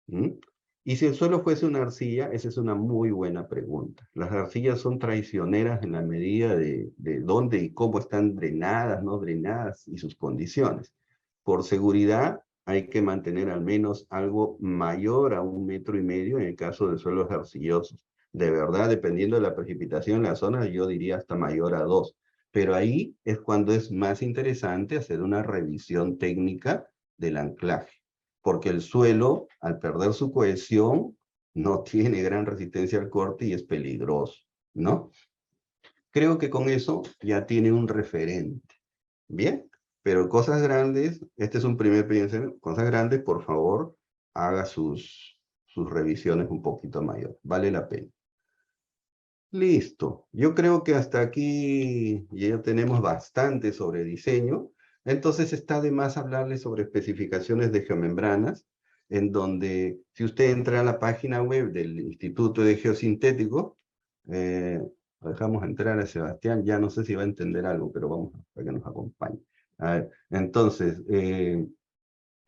m. Y si el suelo fuese una arcilla, esa es una muy buena pregunta. Las arcillas son traicioneras en la medida de dónde y cómo están drenadas, no drenadas y sus condiciones. Por seguridad, hay que mantener al menos algo mayor a 1,5 m en el caso de suelos arcillosos. De verdad, dependiendo de la precipitación en la zona, yo diría hasta mayor a 2. Pero ahí es cuando es más interesante hacer una revisión técnica del anclaje, porque el suelo, al perder su cohesión, no tiene gran resistencia al corte y es peligroso, ¿no? Creo que con eso ya tiene un referente. Bien, pero cosas grandes, este es un primer pensamiento, cosas grandes, por favor, haga sus revisiones un poquito mayor, vale la pena. Listo, yo creo que hasta aquí ya tenemos bastante sobre diseño, entonces está de más hablarles sobre especificaciones de geomembranas, en donde si usted entra a la página web del Instituto de Geosintético, lo dejamos entrar a Sebastián, ya no sé si va a entender algo, pero vamos a que nos acompañe. A ver, entonces,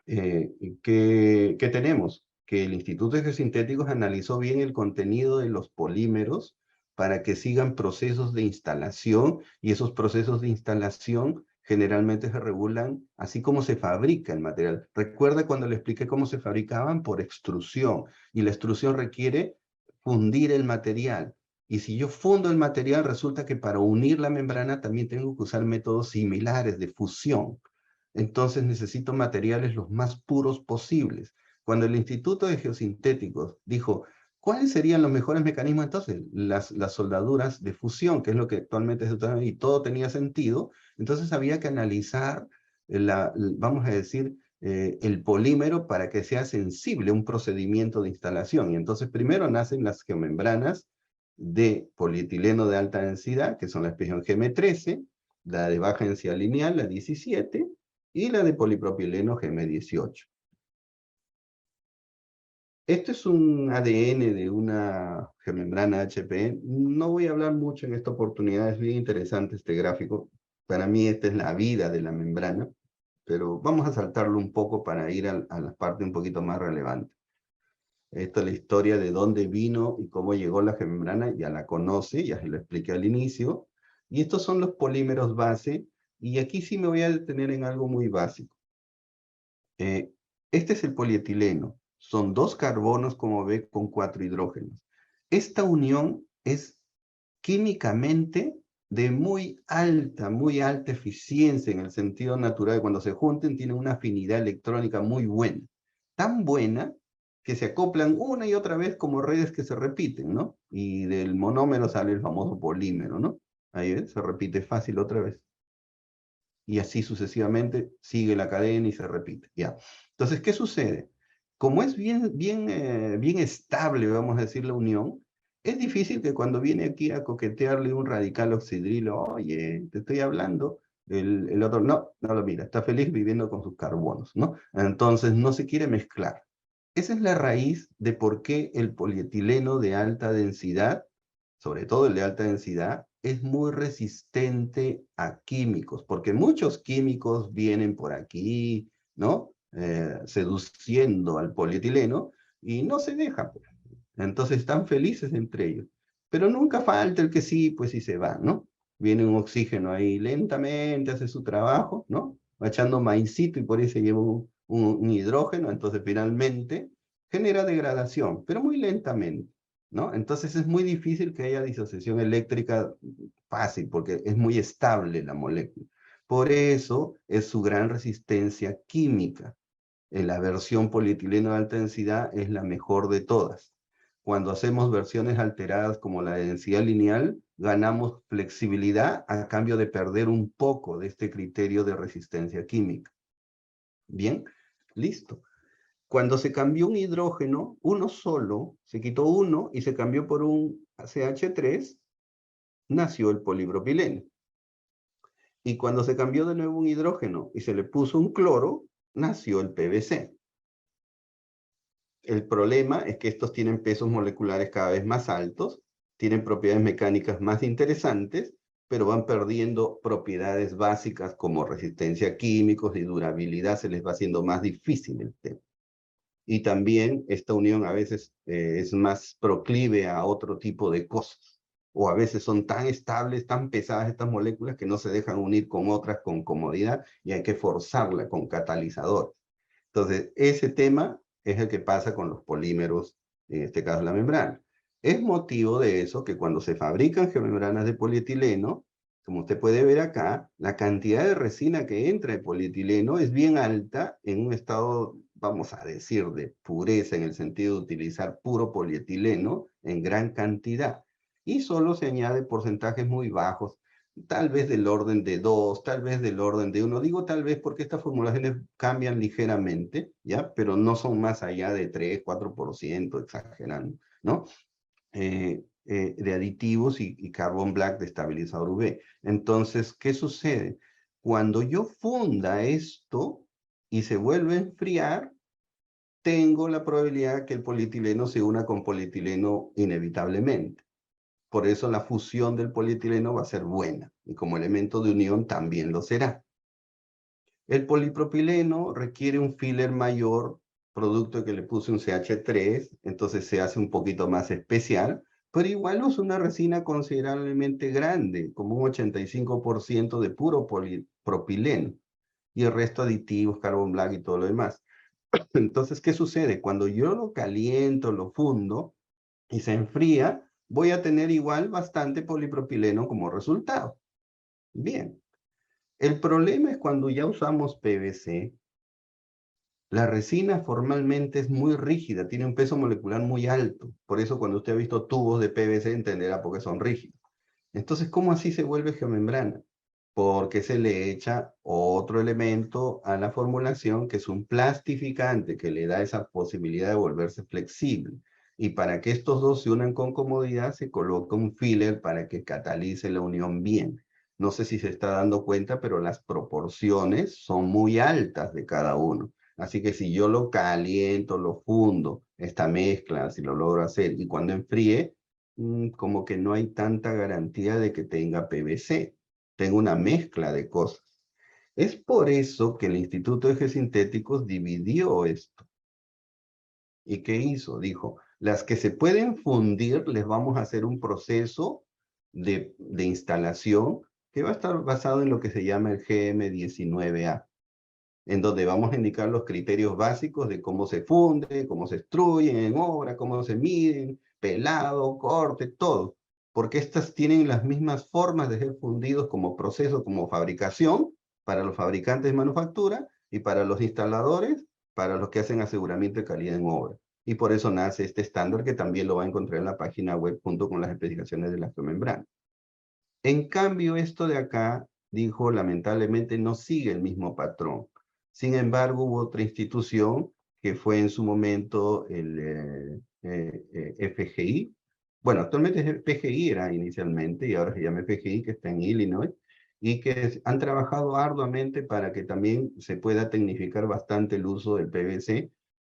¿qué tenemos? Que el Instituto de Geosintéticos analizó bien el contenido de los polímeros para que sigan procesos de instalación, y esos procesos de instalación generalmente se regulan así como se fabrica el material. Recuerda cuando le expliqué cómo se fabricaban por extrusión, y la extrusión requiere fundir el material. Y si yo fundo el material, resulta que para unir la membrana también tengo que usar métodos similares de fusión. Entonces necesito materiales los más puros posibles. Cuando el Instituto de Geosintéticos dijo, ¿cuáles serían los mejores mecanismos? Entonces, las soldaduras de fusión, que es lo que actualmente se usa, y todo tenía sentido. Entonces había que analizar, vamos a decir, el polímero para que sea sensible a un procedimiento de instalación. Y entonces primero nacen las geomembranas de polietileno de alta densidad, que son la especie GM13, la de baja densidad lineal, la 17, y la de polipropileno GM18. Esto es un ADN de una geomembrana HP. No voy a hablar mucho en esta oportunidad, es bien interesante este gráfico. Para mí esta es la vida de la membrana. pero vamos a saltarlo un poco para ir a la parte un poquito más relevante. Esta es la historia de dónde vino y cómo llegó la gemembrana, ya la conoce, ya se lo expliqué al inicio. Y estos son los polímeros base, y aquí sí me voy a detener en algo muy básico. Este es el polietileno. Son 2 carbonos, como ve, con 4 hidrógenos. Esta unión es químicamente de muy alta eficiencia en el sentido natural. Cuando se junten tienen una afinidad electrónica muy buena. Tan buena que se acoplan una y otra vez como redes que se repiten, ¿no? Y del monómero sale el famoso polímero, ¿no? Ahí ves, se repite fácil otra vez. Y así sucesivamente sigue la cadena y se repite, ¿ya? Entonces, ¿qué sucede? Como es bien estable, vamos a decir, la unión, es difícil que cuando viene aquí a coquetearle un radical oxidrilo, oye, te estoy hablando, el otro no lo mira, está feliz viviendo con sus carbonos, ¿no? Entonces no se quiere mezclar. Esa es la raíz de por qué el polietileno de alta densidad, sobre todo el de alta densidad, es muy resistente a químicos, porque muchos químicos vienen por aquí, ¿no? Seduciendo al polietileno y no se dejan. Entonces están felices entre ellos. Pero nunca falta el que sí, pues sí se va, ¿no? Viene un oxígeno ahí lentamente, hace su trabajo, ¿no? Va echando maicito y por ahí se lleva un hidrógeno, entonces finalmente genera degradación, pero muy lentamente, ¿no? Entonces es muy difícil que haya disociación eléctrica fácil, porque es muy estable la molécula. Por eso es su gran resistencia química. La versión polietileno de alta densidad es la mejor de todas. Cuando hacemos versiones alteradas como la de densidad lineal, ganamos flexibilidad a cambio de perder un poco de este criterio de resistencia química. Bien, listo. Cuando se cambió un hidrógeno, uno solo, se quitó uno y se cambió por un CH3, nació el polipropileno. Y cuando se cambió de nuevo un hidrógeno y se le puso un cloro, nació el PVC. El problema es que estos tienen pesos moleculares cada vez más altos, tienen propiedades mecánicas más interesantes, pero van perdiendo propiedades básicas como resistencia a químicos y durabilidad, se les va haciendo más difícil el tema. Y también esta unión a veces es más proclive a otro tipo de cosas, o a veces son tan estables, tan pesadas estas moléculas que no se dejan unir con otras con comodidad y hay que forzarla con catalizadores. Entonces, ese tema es el que pasa con los polímeros, en este caso la membrana. Es motivo de eso que cuando se fabrican geomembranas de polietileno, como usted puede ver acá, la cantidad de resina que entra de polietileno es bien alta en un estado, vamos a decir, de pureza, en el sentido de utilizar puro polietileno en gran cantidad. Y solo se añade porcentajes muy bajos, tal vez del orden de 2, tal vez del orden de 1. Digo tal vez porque estas formulaciones cambian ligeramente, ¿ya? Pero no son más allá de 3, 4%, exagerando, ¿no? De aditivos y carbon black de estabilizador UV. Entonces, ¿qué sucede? Cuando yo funda esto y se vuelve a enfriar, tengo la probabilidad que el polietileno se una con polietileno inevitablemente. Por eso la fusión del polietileno va a ser buena, y como elemento de unión también lo será. El polipropileno requiere un filler mayor, producto de que le puse un CH3, entonces se hace un poquito más especial, pero igual usa una resina considerablemente grande, como un 85% de puro polipropileno, y el resto aditivos, carbon black y todo lo demás. Entonces, ¿qué sucede? Cuando yo lo caliento, lo fundo, y se enfría, voy a tener igual bastante polipropileno como resultado. Bien, el problema es cuando ya usamos PVC, la resina formalmente es muy rígida, tiene un peso molecular muy alto. Por eso cuando usted ha visto tubos de PVC entenderá por qué son rígidos. Entonces, ¿cómo así se vuelve geomembrana? Porque se le echa otro elemento a la formulación que es un plastificante que le da esa posibilidad de volverse flexible. Y para que estos dos se unan con comodidad, se coloca un filler para que catalice la unión bien. No sé si se está dando cuenta, pero las proporciones son muy altas de cada uno. Así que si yo lo caliento, lo fundo, esta mezcla, si lo logro hacer, y cuando enfríe, como que no hay tanta garantía de que tenga PVC. Tengo una mezcla de cosas. Es por eso que el Instituto de Geosintéticos dividió esto. ¿Y qué hizo? Dijo, las que se pueden fundir, les vamos a hacer un proceso de instalación que va a estar basado en lo que se llama el GM19A, en donde vamos a indicar los criterios básicos de cómo se funde, cómo se extruyen en obra, cómo se miden, pelado, corte, todo. Porque estas tienen las mismas formas de ser fundidos como proceso, como fabricación, para los fabricantes de manufactura y para los instaladores, para los que hacen aseguramiento de calidad en obra. Y por eso nace este estándar que también lo va a encontrar en la página web junto con las especificaciones de la geomembrana. En cambio, esto de acá, dijo, lamentablemente no sigue el mismo patrón. Sin embargo, hubo otra institución que fue en su momento el FGI. Bueno, actualmente es el PGI era inicialmente y ahora se llama FGI, que está en Illinois, y que han trabajado arduamente para que también se pueda tecnificar bastante el uso del PVC,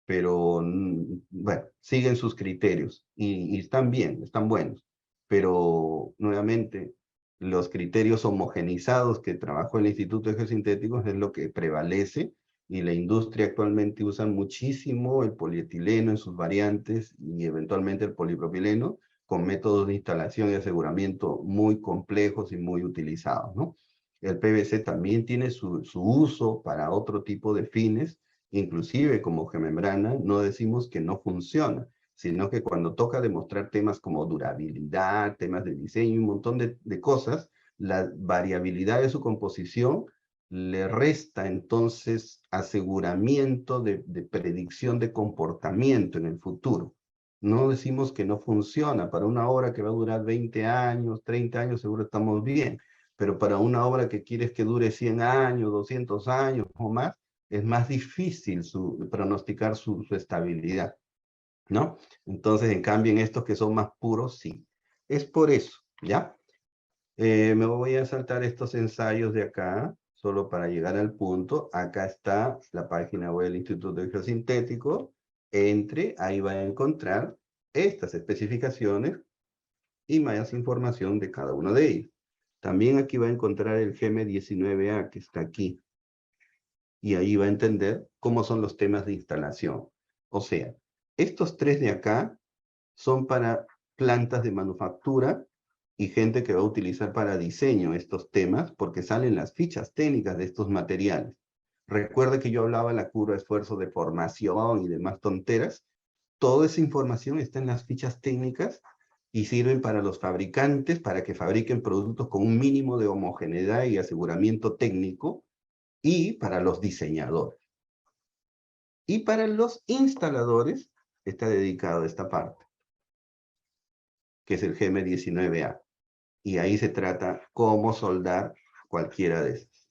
pero bueno, siguen sus criterios y están bien, están buenos. Pero nuevamente, los criterios homogenizados que trabajó el Instituto de Geosintéticos es lo que prevalece y la industria actualmente usa muchísimo el polietileno en sus variantes y eventualmente el polipropileno con métodos de instalación y aseguramiento muy complejos y muy utilizados, ¿no? El PVC también tiene su uso para otro tipo de fines, inclusive como gemembrana, no decimos que no funciona, sino que cuando toca demostrar temas como durabilidad, temas de diseño, un montón de cosas, la variabilidad de su composición le resta entonces aseguramiento de predicción de comportamiento en el futuro. No decimos que no funciona. Para una obra que va a durar 20 años, 30 años, seguro estamos bien. Pero para una obra que quieres que dure 100 años, 200 años o más, es más difícil pronosticar su estabilidad, ¿no? Entonces, en cambio, en estos que son más puros, sí. Es por eso, ¿ya? Me voy a saltar estos ensayos de acá, solo para llegar al punto. Acá está la página web del Instituto de Geosintético. Entre, ahí va a encontrar estas especificaciones y más información de cada uno de ellos. También aquí va a encontrar el GM19A, que está aquí. Y ahí va a entender cómo son los temas de instalación. O sea, estos tres de acá son para plantas de manufactura y gente que va a utilizar para diseño estos temas, porque salen las fichas técnicas de estos materiales. Recuerda que yo hablaba de la curva de esfuerzo de formación y demás tonteras. Toda esa información está en las fichas técnicas y sirven para los fabricantes para que fabriquen productos con un mínimo de homogeneidad y aseguramiento técnico, y para los diseñadores. Y para los instaladores está dedicado a esta parte, que es el GM19A. Y ahí se trata cómo soldar cualquiera de esas.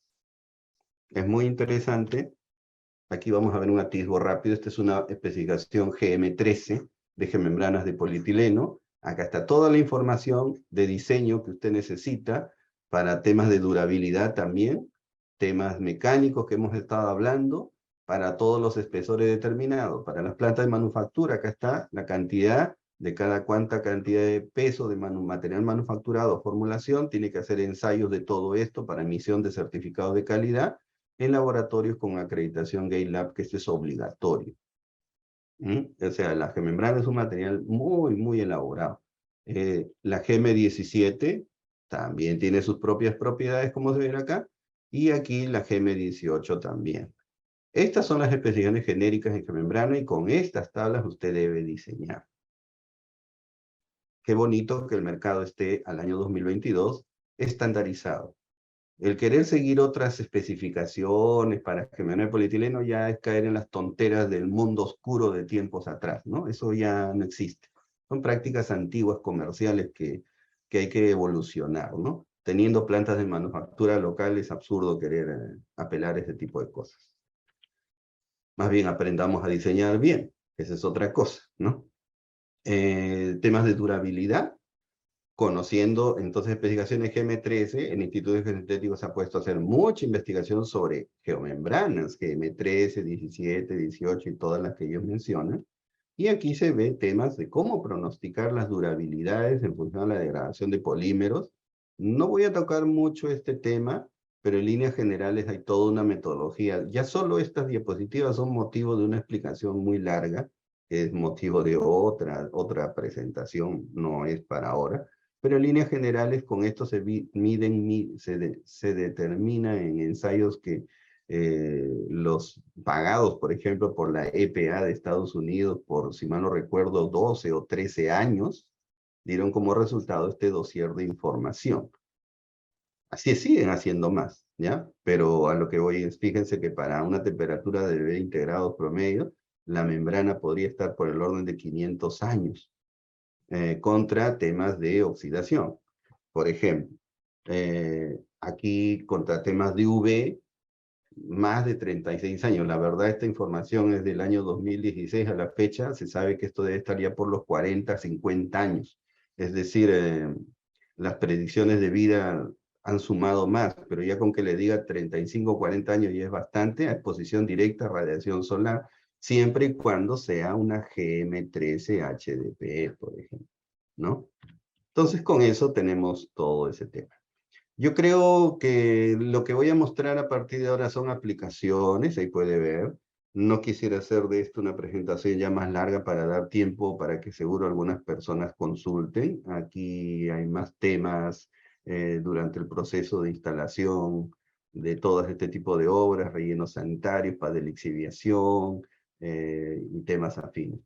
Es muy interesante. Aquí vamos a ver un atisbo rápido. Esta es una especificación GM13 de gemembranas de polietileno. Acá está toda la información de diseño que usted necesita para temas de durabilidad también, temas mecánicos que hemos estado hablando, para todos los espesores determinados. Para las plantas de manufactura, acá está la cantidad de cada cuánta cantidad de peso de material manufacturado o formulación. Tiene que hacer ensayos de todo esto para emisión de certificados de calidad en laboratorios con acreditación GATE-LAB, que esto es obligatorio. O sea, la gemembrana es un material muy, muy elaborado. La GM17 también tiene sus propias propiedades, como se ven acá, y aquí la GM18 también. Estas son las especificaciones genéricas en gemembrana y con estas tablas usted debe diseñar. Qué bonito que el mercado esté al año 2022 estandarizado. El querer seguir otras especificaciones para gemembrana de polietileno ya es caer en las tonteras del mundo oscuro de tiempos atrás, ¿no? Eso ya no existe. Son prácticas antiguas comerciales que hay que evolucionar, ¿no? Teniendo plantas de manufactura local es absurdo querer apelar a ese tipo de cosas. Más bien aprendamos a diseñar bien, esa es otra cosa, ¿no? Temas de durabilidad, conociendo entonces especificaciones GM13, el Instituto de Geosintéticos se ha puesto a hacer mucha investigación sobre geomembranas, GM13, 17, 18 y todas las que ellos mencionan. Y aquí se ve temas de cómo pronosticar las durabilidades en función de la degradación de polímeros. No voy a tocar mucho este tema pero en líneas generales hay toda una metodología. Ya solo estas diapositivas son motivo de una explicación muy larga, que es motivo de otra presentación, no es para ahora, pero en líneas generales con esto se se determina en ensayos que los pagados, por ejemplo, por la EPA de Estados Unidos, por, si mal no recuerdo, 12 o 13 años, dieron como resultado este dossier de información. Así siguen haciendo más, ¿ya? Pero a lo que voy es, fíjense que para una temperatura de 20 grados promedio, la membrana podría estar por el orden de 500 años contra temas de oxidación. Por ejemplo, aquí contra temas de UV, más de 36 años. La verdad, esta información es del año 2016 a la fecha. Se sabe que esto debe estar ya por los 40, 50 años. Es decir, las predicciones de vida han sumado más, pero ya con que le diga 35 o 40 años ya es bastante a exposición directa a radiación solar, siempre y cuando sea una GM13 HDPE, por ejemplo, ¿no? Entonces, con eso tenemos todo ese tema. Yo creo que lo que voy a mostrar a partir de ahora son aplicaciones, ahí puede ver. No quisiera hacer de esto una presentación ya más larga para dar tiempo para que seguro algunas personas consulten. Aquí hay más temas durante el proceso de instalación de todo este tipo de obras, rellenos sanitarios, para lixiviación y temas afines.